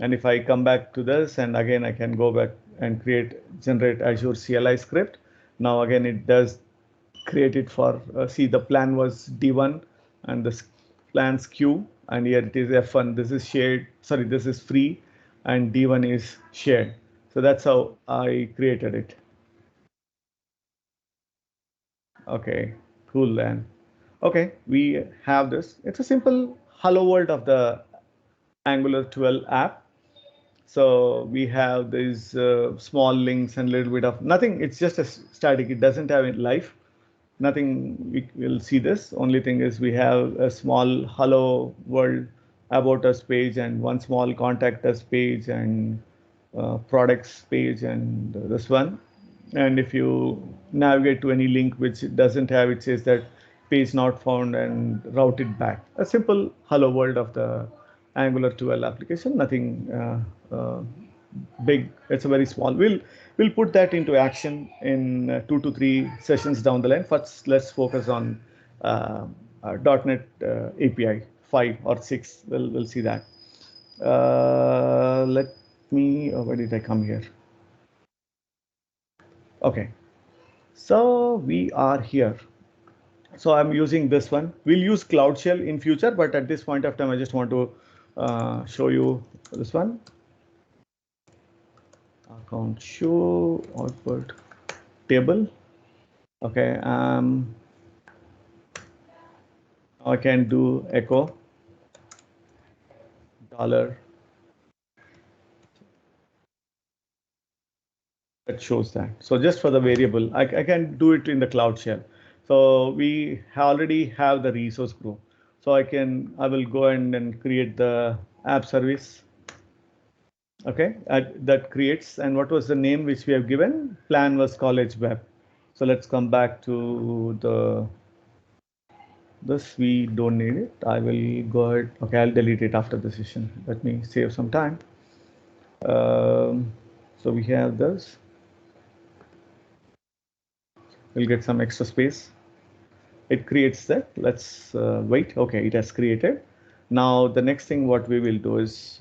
And if I come back to this, and again, I can go back and generate Azure CLI script. Now, again, it does create it for, see, the plan was D1 and the plan's Q, and here it is F1. This is shared, sorry, this is free, and D1 is shared. So that's how I created it. Okay, cool then. Okay, we have this. It's a simple hello world of the Angular 12 app. So we have these small links and a little bit of nothing. It's just a static. It doesn't have any life. Nothing. We will see this. Only thing is we have a small hello world about us page and one small contact us page and products page and this one. And if you navigate to any link which it doesn't have, it says that page not found and route it back. A simple hello world of the Angular 12 application, nothing big. It's a very small. We'll put that into action in 2 to 3 sessions down the line. First, let's focus on .NET API 5 or 6. We'll see that. Let me. Where did I come here? Okay, so we are here. So I'm using this one. We'll use Cloud Shell in future, but at this point of time, I just want to show you this one. Account show output table. Okay, I can do echo dollar. That shows that. So just for the variable, I can do it in the Cloud Shell. So we already have the resource group. So I will go and create the app service. Okay, that creates, and what was the name which we have given? Plan was college web. So let's come back to this. We don't need it. I will go ahead. Okay, I'll delete it after the session. Let me save some time. So we have this. We'll get some extra space. It creates that. Let's wait. Okay, it has created. Now the next thing what we will do is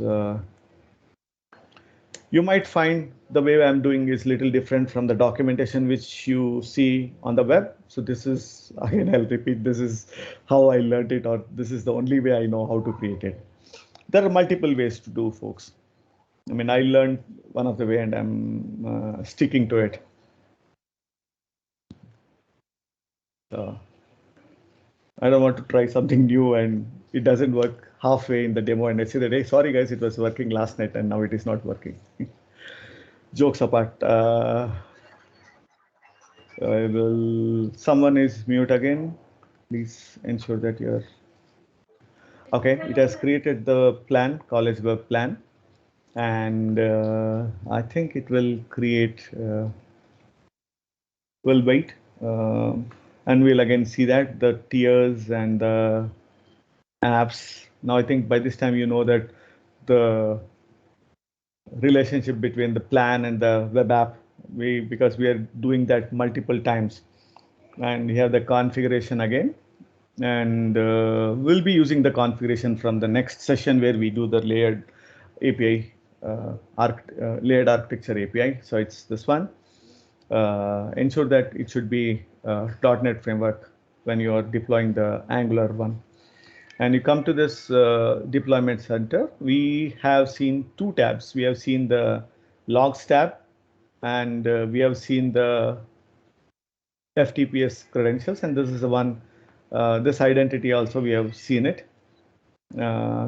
you might find the way I'm doing is little different from the documentation which you see on the web. So this is, again, I'll repeat, this is how I learned it, or this is the only way I know how to create it. There are multiple ways to do, folks. I mean, I learned one of the way and I'm sticking to it. I don't want to try something new and it doesn't work halfway in the demo and I say that, hey, sorry guys, it was working last night and now it is not working. Jokes apart. Someone is mute again. Please ensure that you're okay. It has created the plan, college web plan, and I think it will create. We'll wait, and we'll again see that the tiers and the apps. Now I think by this time you know that the relationship between the plan and the web app, because we are doing that multiple times, and we have the configuration again. And we'll be using the configuration from the next session where we do the layered API, layered architecture API. So it's this one. Ensure that it should be .NET framework when you are deploying the Angular one. And you come to this deployment center. We have seen two tabs. We have seen the logs tab, and we have seen the FTPS credentials. And this is the one, this identity also we have seen it,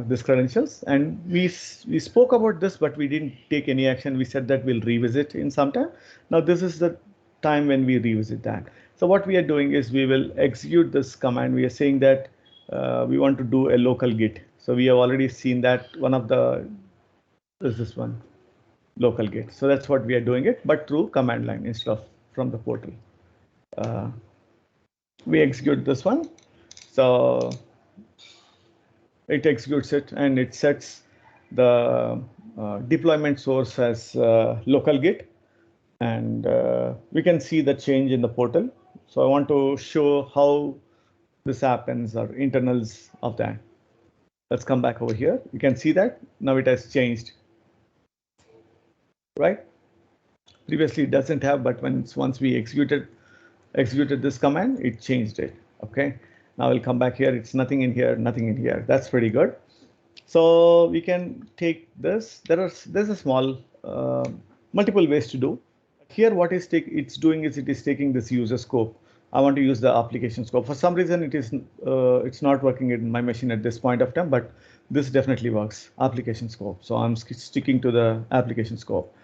this credentials. And we spoke about this, but we didn't take any action. We said that we'll revisit in some time. Now this is the time when we revisit that. So what we are doing is we will execute this command. We are saying that we want to do a local git. So we have already seen that one of the is this one, local git. So that's what we are doing it, but through command line instead of from the portal. We execute this one. So it executes it and it sets the deployment source as local git. And we can see the change in the portal. So I want to show how this happens, or internals of that. Let's come back over here. You can see that now it has changed, right? Previously it doesn't have, but once we executed this command, it changed it. Okay, now we'll come back here. It's nothing in here, nothing in here. That's pretty good. So we can take this. There's a small multiple ways to do. Here, what it's doing is it is taking this user scope. I want to use the application scope. For some reason, it's not working in my machine at this point of time, but this definitely works. Application scope. So I'm sticking to the application scope.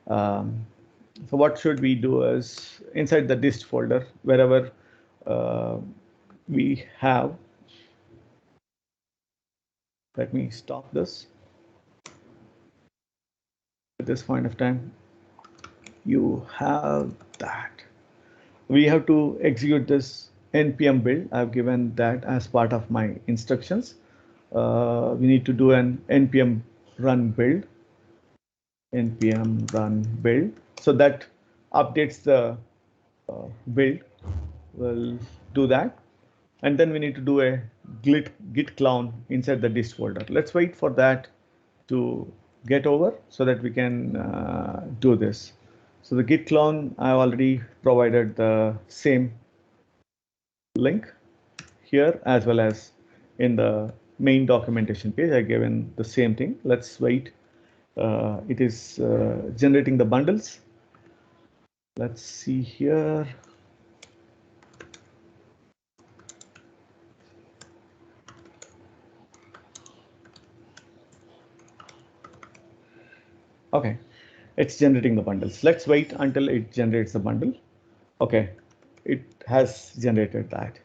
So what should we do is inside the dist folder, wherever we have. Let me stop this. At this point of time, you have that. We have to execute this npm build. I've given that as part of my instructions. We need to do an npm run build. Npm run build. So that updates the build. We'll do that. And then we need to do a git clone inside the dist folder. Let's wait for that to get over so that we can do this. So the git clone, I already provided the same link here as well as in the main documentation page. I given the same thing. Let's wait. It is generating the bundles. Let's see here. Okay, it's generating the bundles. Let's wait until it generates the bundle. Okay, it has generated that.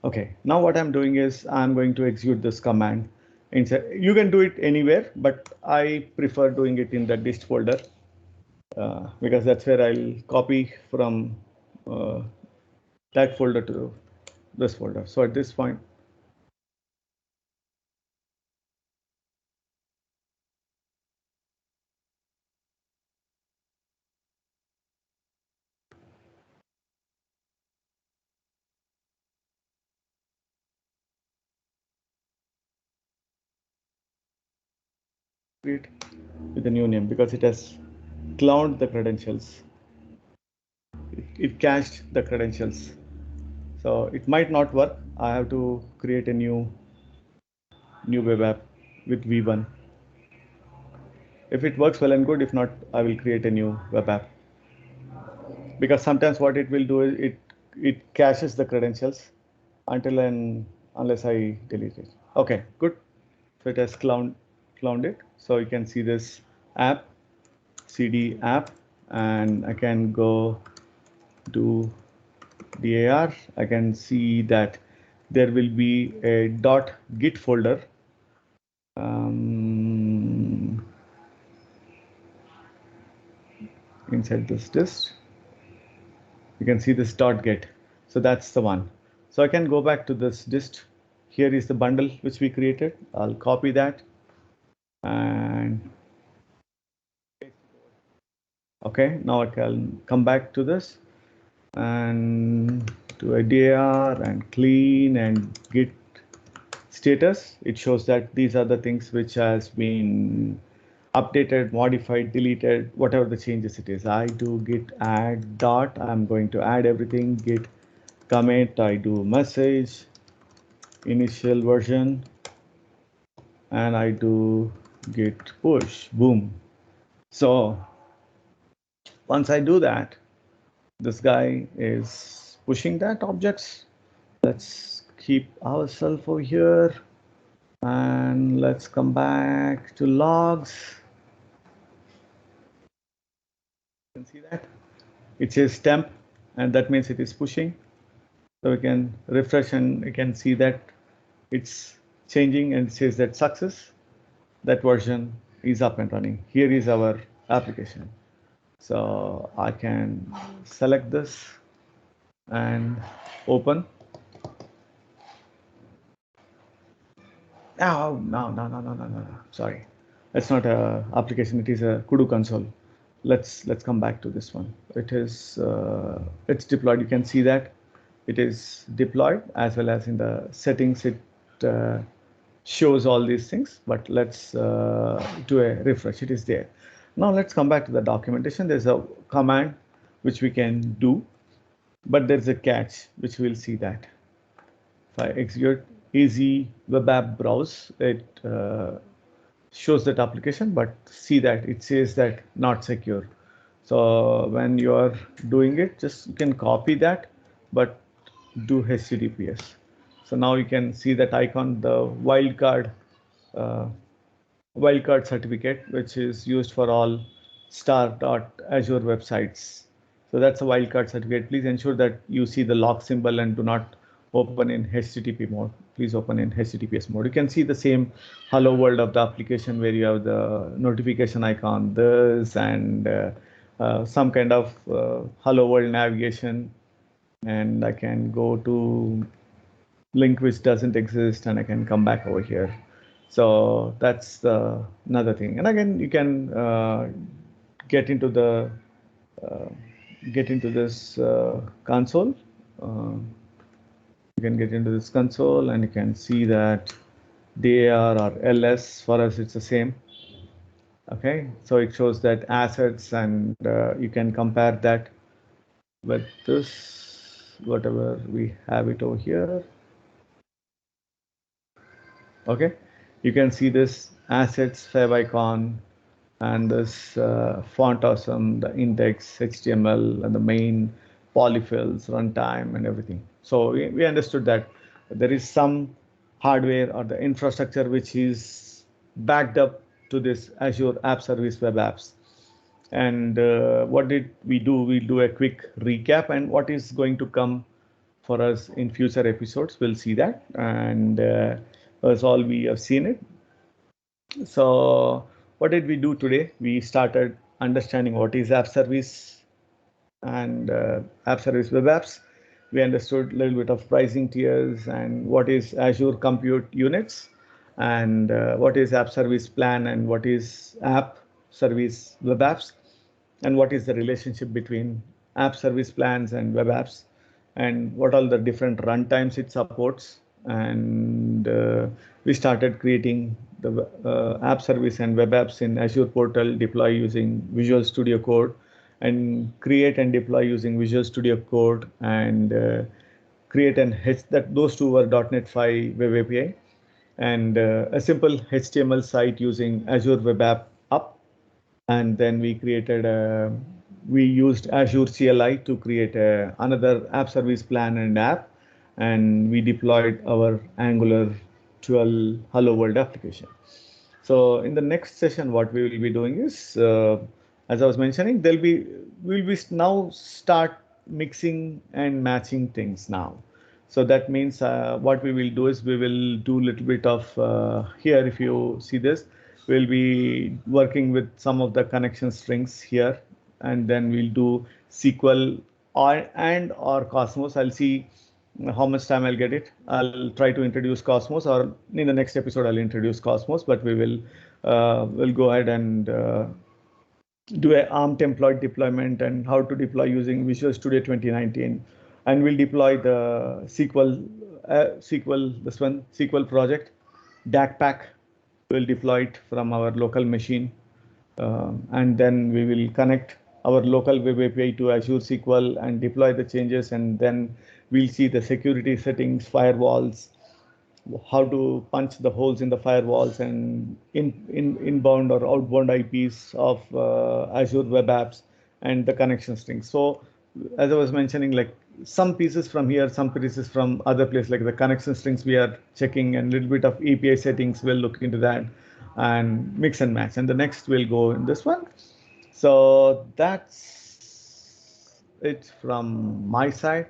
Okay, now what I'm doing is I'm going to execute this command. You can do it anywhere, but I prefer doing it in the dist folder because that's where I'll copy from that folder to this folder. So at this point, create with a new name because it has cloned the credentials. It cached the credentials. So it might not work. I have to create a new web app with v1. If it works well and good, if not, I will create a new web app. Because sometimes what it will do is it caches the credentials unless I delete it. Okay, good. So it has cloned it. So you can see this app, cd app, and I can go to dir. I can see that there will be a .git folder. Inside this dist, you can see this .get. So that's the one. So I can go back to this dist. Here is the bundle which we created. I'll copy that and okay, now I can come back to this and do a dir and clean and git status. It shows that these are the things which has been updated, modified, deleted, whatever the changes it is. I do git add dot. I'm going to add everything. Git commit. I do message initial version, and I do git push. Boom. So once I do that, this guy is pushing that objects. Let's keep ourselves over here and let's come back to logs. You can see that it says temp, and that means it is pushing. So we can refresh and we can see that it's changing and it says that success. That version is up and running. Here is our application. So I can select this and open. No. Sorry, that's not a application. It is a Kudu console. Let's come back to this one. It is it's deployed. You can see that it is deployed as well as in the settings. It shows all these things. But let's do a refresh. It is there. Now let's come back to the documentation. There's a command which we can do, but there's a catch which we'll see that. If I execute easy web app browse, it shows that application, but see that it says that not secure. So when you are doing it, just you can copy that, but do HTTPS. So now you can see that icon, the uh, wildcard certificate, which is used for all star.azure websites. So that's a wildcard certificate. Please ensure that you see the lock symbol and do not open in HTTP mode. Please open in HTTPS mode. You can see the same hello world of the application where you have the notification icon, this, and some kind of hello world navigation. And I can go to link which doesn't exist and I can come back over here. So that's another thing. And again, you can get into the uh, get into this console. Uh, you can get into this console and you can see that DAR or LS, for us it's the same. Okay, so it shows that assets, and you can compare that with this, whatever we have it over here. Okay, you can see this assets favicon and this font awesome, the index HTML and the main polyfills runtime and everything. So we understood that there is some hardware or the infrastructure which is backed up to this Azure App Service Web Apps. And what did we do? We'll do a quick recap and what is going to come for us in future episodes. We'll see that. And as all we have seen it. So what did we do today? We started understanding what is app service and app service web apps. We understood a little bit of pricing tiers and what is Azure Compute Units and what is app service plan and what is app service web apps and what is the relationship between app service plans and web apps and what all the different runtimes it supports. And we started creating the app service and web apps in Azure portal, deploy using Visual Studio Code, and create and deploy using Visual Studio Code, and create and that those two were .NET 5 Web API, and a simple HTML site using Azure Web App. And then we used Azure CLI to create another app service plan and app, and we deployed our Angular 12 Hello World application. So in the next session, what we will be doing is, as I was mentioning, we'll be now start mixing and matching things now. So that means what we will do is we will do a little bit of here. If you see this, we'll be working with some of the connection strings here, and then we'll do SQL or Cosmos. I'll see how much time I'll get it. I'll try to introduce Cosmos, or in the next episode I'll introduce Cosmos, but we'll go ahead and do a ARM template deployment and how to deploy using Visual Studio 2019, and we'll deploy the SQL project DACPack. We'll deploy it from our local machine, and then we will connect our local web API to Azure SQL and deploy the changes, and then we'll see the security settings, firewalls, how to punch the holes in the firewalls, and inbound or outbound IPs of Azure Web Apps and the connection strings. So as I was mentioning, like some pieces from here, some pieces from other place, like the connection strings we are checking, and a little bit of API settings, we'll look into that and mix and match. And the next we'll go in this one. So that's it from my side.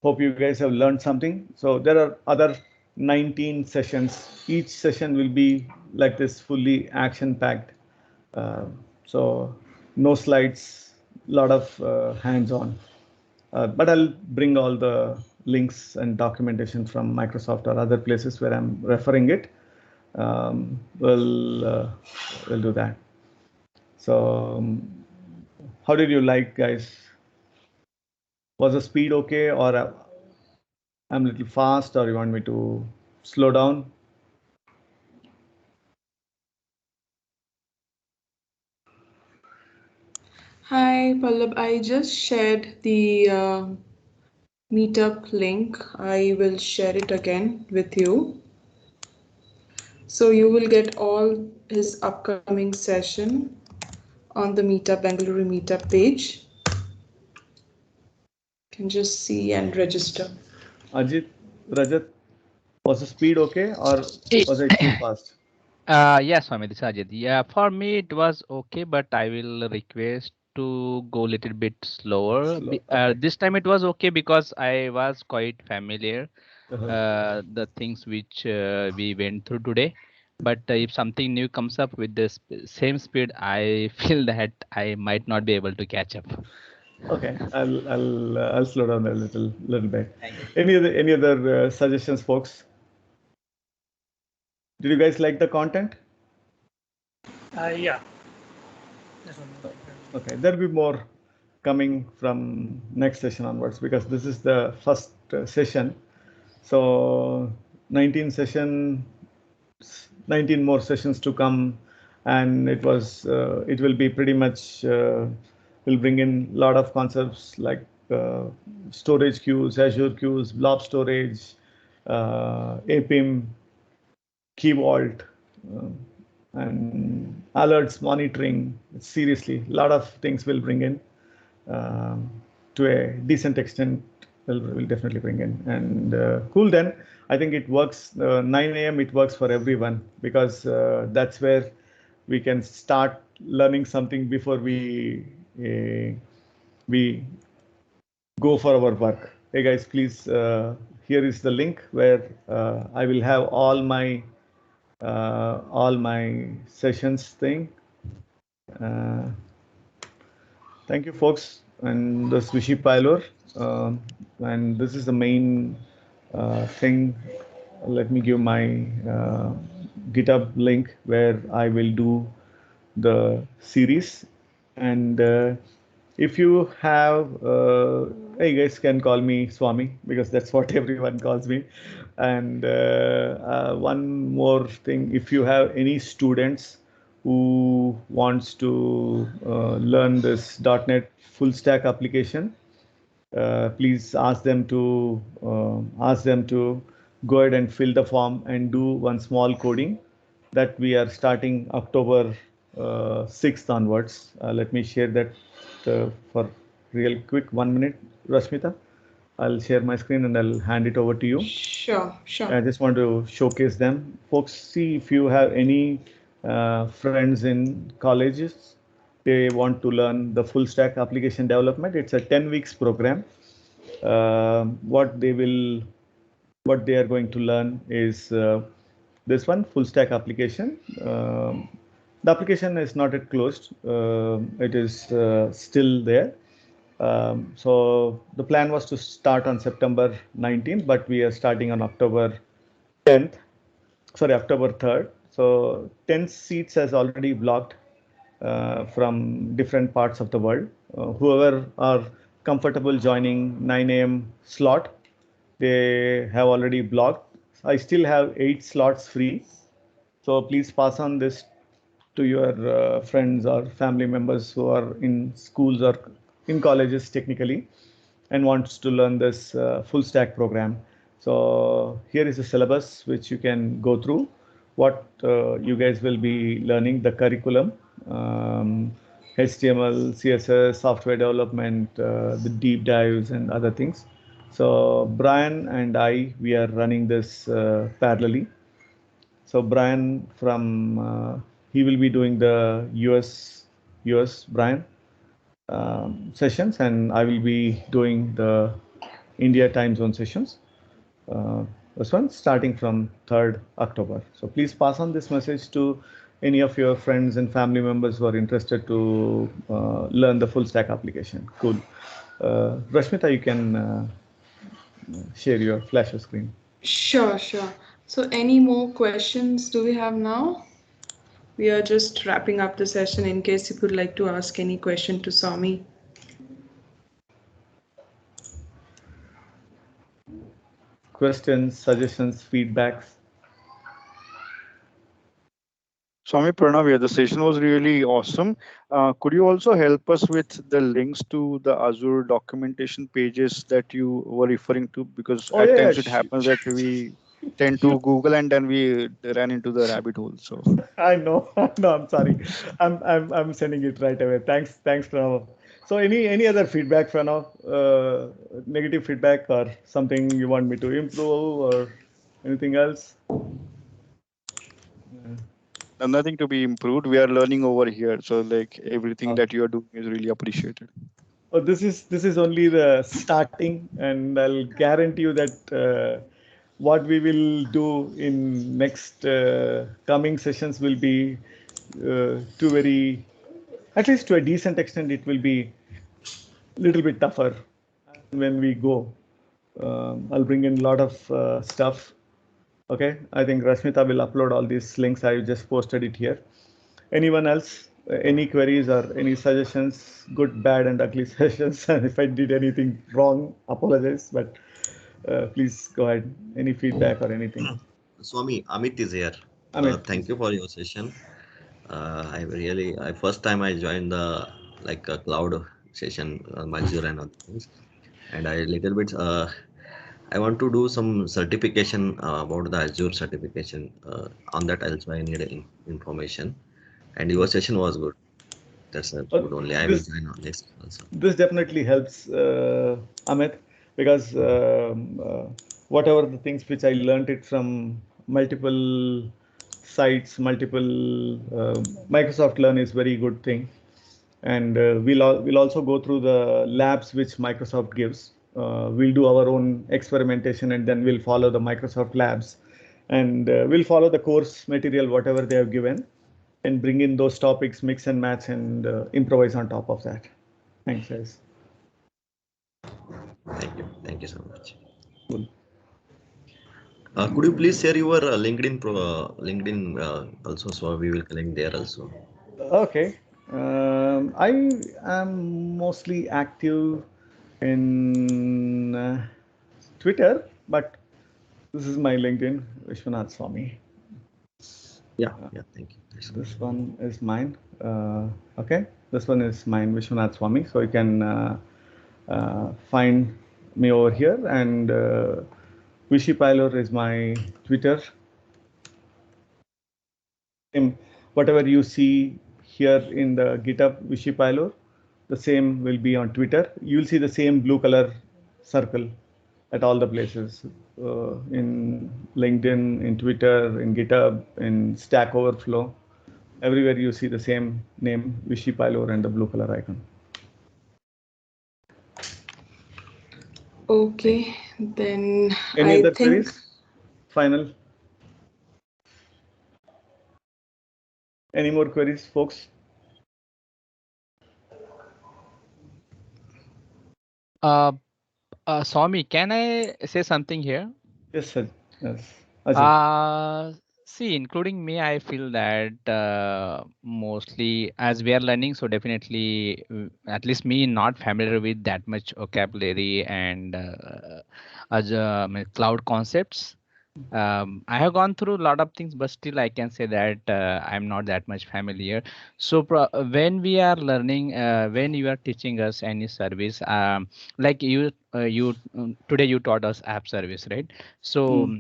Hope you guys have learned something. So there are other 19 sessions. Each session will be like this, fully action-packed. So no slides, a lot of hands-on. But I'll bring all the links and documentation from Microsoft or other places where I'm referring it. We'll do that. So how did you like, guys? Was the speed okay, or I'm a little fast, or you want me to slow down?
Hi, Pallab. I just shared the meetup link. I will share it again with you. So you will get all his upcoming session. on the Meetup Bengaluru Meetup page. You can just see and register.
Ajit, Rajat, was the speed okay or was I too fast?
Yes, Swami, this is Ajit. Yeah, for me it was okay, but I will request to go a little bit slower.
Slow. Okay.
This time it was okay because I was quite familiar
Uh-huh.
the things which we went through today. But if something new comes up with the same speed, I feel that I might not be able to catch up.
Okay, I'll slow down a little bit. Any other suggestions, folks? Did you guys like the content?
Yeah.
Okay, there'll be more coming from next session onwards because this is the first session. So 19 more sessions to come, and it will be pretty much will bring in a lot of concepts like storage queues, Azure queues, blob storage, APIM, Key Vault, and alerts monitoring. Seriously, a lot of things will bring in to a decent extent. Will definitely bring in, and cool. Then I think it works. 9 a.m. It works for everyone because that's where we can start learning something before we go for our work. Hey guys, please. Here is the link where I will have all my sessions thing. Thank you, folks. And this Vishy Pylor, and this is the main thing. Let me give my GitHub link where I will do the series. And if you have, hey, you guys can call me Swami because that's what everyone calls me. And one more thing, if you have any students who wants to learn this .NET full stack application, please ask them to go ahead and fill the form and do one small coding that we are starting October 6th onwards. Let me share that for real quick 1 minute, Rashmita. I'll share my screen and I'll hand it over to you.
Sure.
I just want to showcase them. Folks, see if you have any friends in colleges, they want to learn the full stack application development. It's a 10 weeks program. What they are going to learn is this one, full stack application. The application is not yet closed. It is still there. So the plan was to start on September 19th, but we are starting on October 3rd. So 10 seats has already blocked from different parts of the world. Whoever are comfortable joining 9 a.m. slot, they have already blocked. I still have 8 slots free. So please pass on this to your friends or family members who are in schools or in colleges technically and wants to learn this full stack program. So here is a syllabus which you can go through. What you guys will be learning, the curriculum, HTML, CSS, software development, the deep dives and other things. So Brian and we are running this parallelly. So Brian he will be doing the US Brian sessions, and I will be doing the India time zone sessions. This one starting from 3rd October. So please pass on this message to any of your friends and family members who are interested to learn the full stack application. Cool. Rashmita, you can share your flash screen.
Sure. So any more questions do we have now? We are just wrapping up the session in case you would like to ask any question to Swami.
Questions, suggestions, feedbacks?
Swami Pranav, the session was really awesome. Could you also help us with the links to the Azure documentation pages that you were referring to? Because at times it happens that we tend to Google and then we ran into the rabbit hole. So
I know, no, I'm sorry. I'm sending it right away. Thanks, Pranav. So any other feedback, Pranav? Negative feedback or something you want me to improve or anything else?
nothing to be improved. We are learning over here. So like everything that you are doing is really appreciated.
Oh, this is only the starting, and I'll guarantee you that what we will do in next coming sessions will be to very, at least to a decent extent, it will be a little bit tougher when we go. I'll bring in a lot of stuff. Okay, I think Rashmita will upload all these links. I just posted it here. Anyone else? Any queries or any suggestions? Good, bad, and ugly suggestions. And if I did anything wrong, apologize. But please go ahead. Any feedback or anything?
Swami, Amit is here.
Amit,
Thank you for your session. I first time I joined the like a cloud session, Azure and other things, and I little bit I want to do some certification about the Azure certification. On that also I need information, and your session was good. That's good only. I will
this
join on next also.
this definitely helps, Amit, because whatever the things which I learned it from multiple sites, multiple Microsoft Learn is very good thing, and we'll also go through the labs which Microsoft gives. We'll do our own experimentation, and then we'll follow the Microsoft labs, and we'll follow the course material whatever they have given, and bring in those topics, mix and match, and improvise on top of that. Thanks, guys.
Thank you so much.
Cool.
Could you please share your LinkedIn also, so we will connect there also.
Okay. I am mostly active in Twitter, but this is my LinkedIn, Vishwanath Swami.
Yeah, thank you.
This one is mine. Okay, this one is mine, Vishwanath Swami. So you can find me over here, and Vishy Pylor is my Twitter. Whatever you see here in the GitHub Vishy Pylor, the same will be on Twitter. You'll see the same blue color circle at all the places, in LinkedIn, in Twitter, in GitHub, in Stack Overflow. Everywhere you see the same name, Vishy Pylor, and the blue color icon.
Okay, then
Any
I
other
think
queries? Final. Any more queries, folks?
Swami, can I say something here?
Yes, sir. Yes. Ajay.
See, including me, I feel that mostly as we are learning, so definitely, at least me, not familiar with that much vocabulary and cloud concepts. I have gone through a lot of things, but still I can say that I'm not that much familiar. So when we are learning, when you are teaching us any service, like today you taught us app service, right? So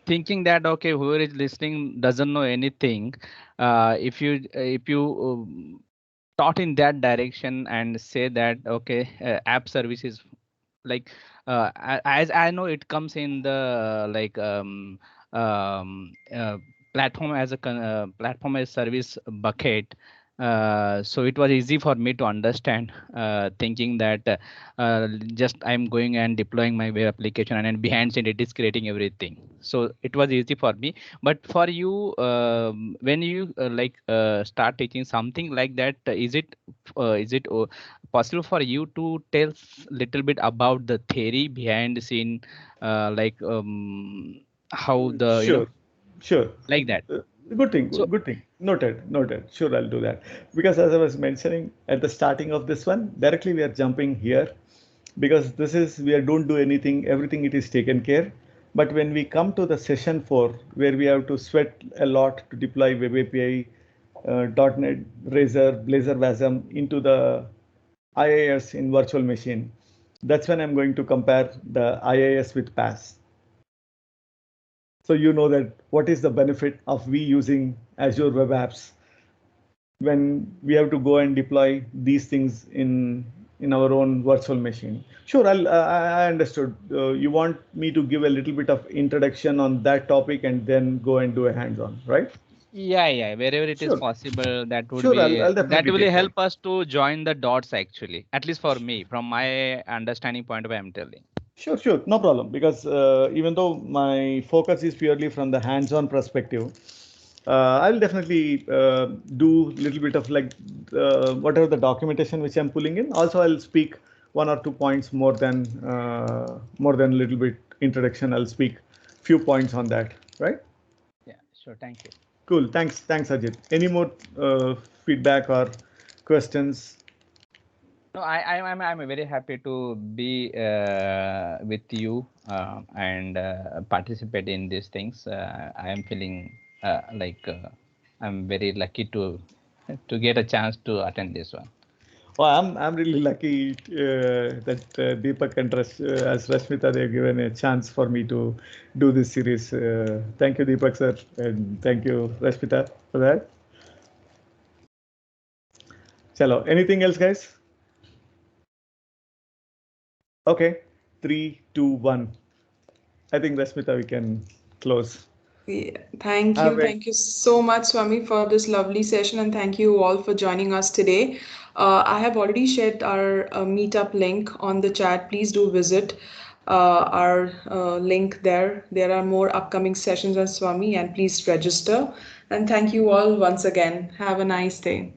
thinking that okay, whoever is listening doesn't know anything, if you taught in that direction and say that okay, app service is like as I know it comes in the platform as a platform as service bucket. So it was easy for me to understand, thinking that just I'm going and deploying my web application and then behind scene it is creating everything. So it was easy for me. But for you, when you start teaching something like that, is it possible for you to tell little bit about the theory behind the scene, how the
Sure.
like that?
Good thing.
So
Good thing. Noted. Sure, I'll do that. Because as I was mentioning at the starting of this one, directly we are jumping here, because this is don't do anything. Everything it is taken care. But when we come to the session 4, where we have to sweat a lot to deploy Web API, .NET, Razor, Blazor, WASM into the IIS in virtual machine, that's when I'm going to compare the IIS with PaaS. So you know that what is the benefit of we using Azure Web Apps when we have to go and deploy these things in our own virtual machine. Sure, I understood. You want me to give a little bit of introduction on that topic and then go and do a hands-on, right?
Yeah, wherever it is
Sure.
possible, that would
Sure,
be
I'll
that
definitely
will
take
help
that.
us to join the dots actually, at least for me, from my understanding point of view, I'm telling.
Sure, no problem. Because even though my focus is purely from the hands-on perspective, I'll definitely do a little bit of like whatever the documentation which I'm pulling in. Also, I'll speak 1 or 2 points more than a little bit introduction. I'll speak few points on that, right?
Yeah, sure. Thank you.
Cool. Thanks, Ajit. Any more feedback or questions?
No, I'm very happy to be with you and participate in these things. I am feeling like I'm very lucky to get a chance to attend this one.
Well, I'm really lucky that Deepak and as Rashmita, they've given a chance for me to do this series. Thank you, Deepak sir, and thank you, Rashmita, for that. Chalo, anything else, guys? Okay, 3, 2, 1. I think Rashmita, we can close.
Yeah, thank you so much, Swami, for this lovely session, and thank you all for joining us today. I have already shared our meetup link on the chat. Please do visit our link there. There are more upcoming sessions on Swami, and please register. And thank you all once again. Have a nice day.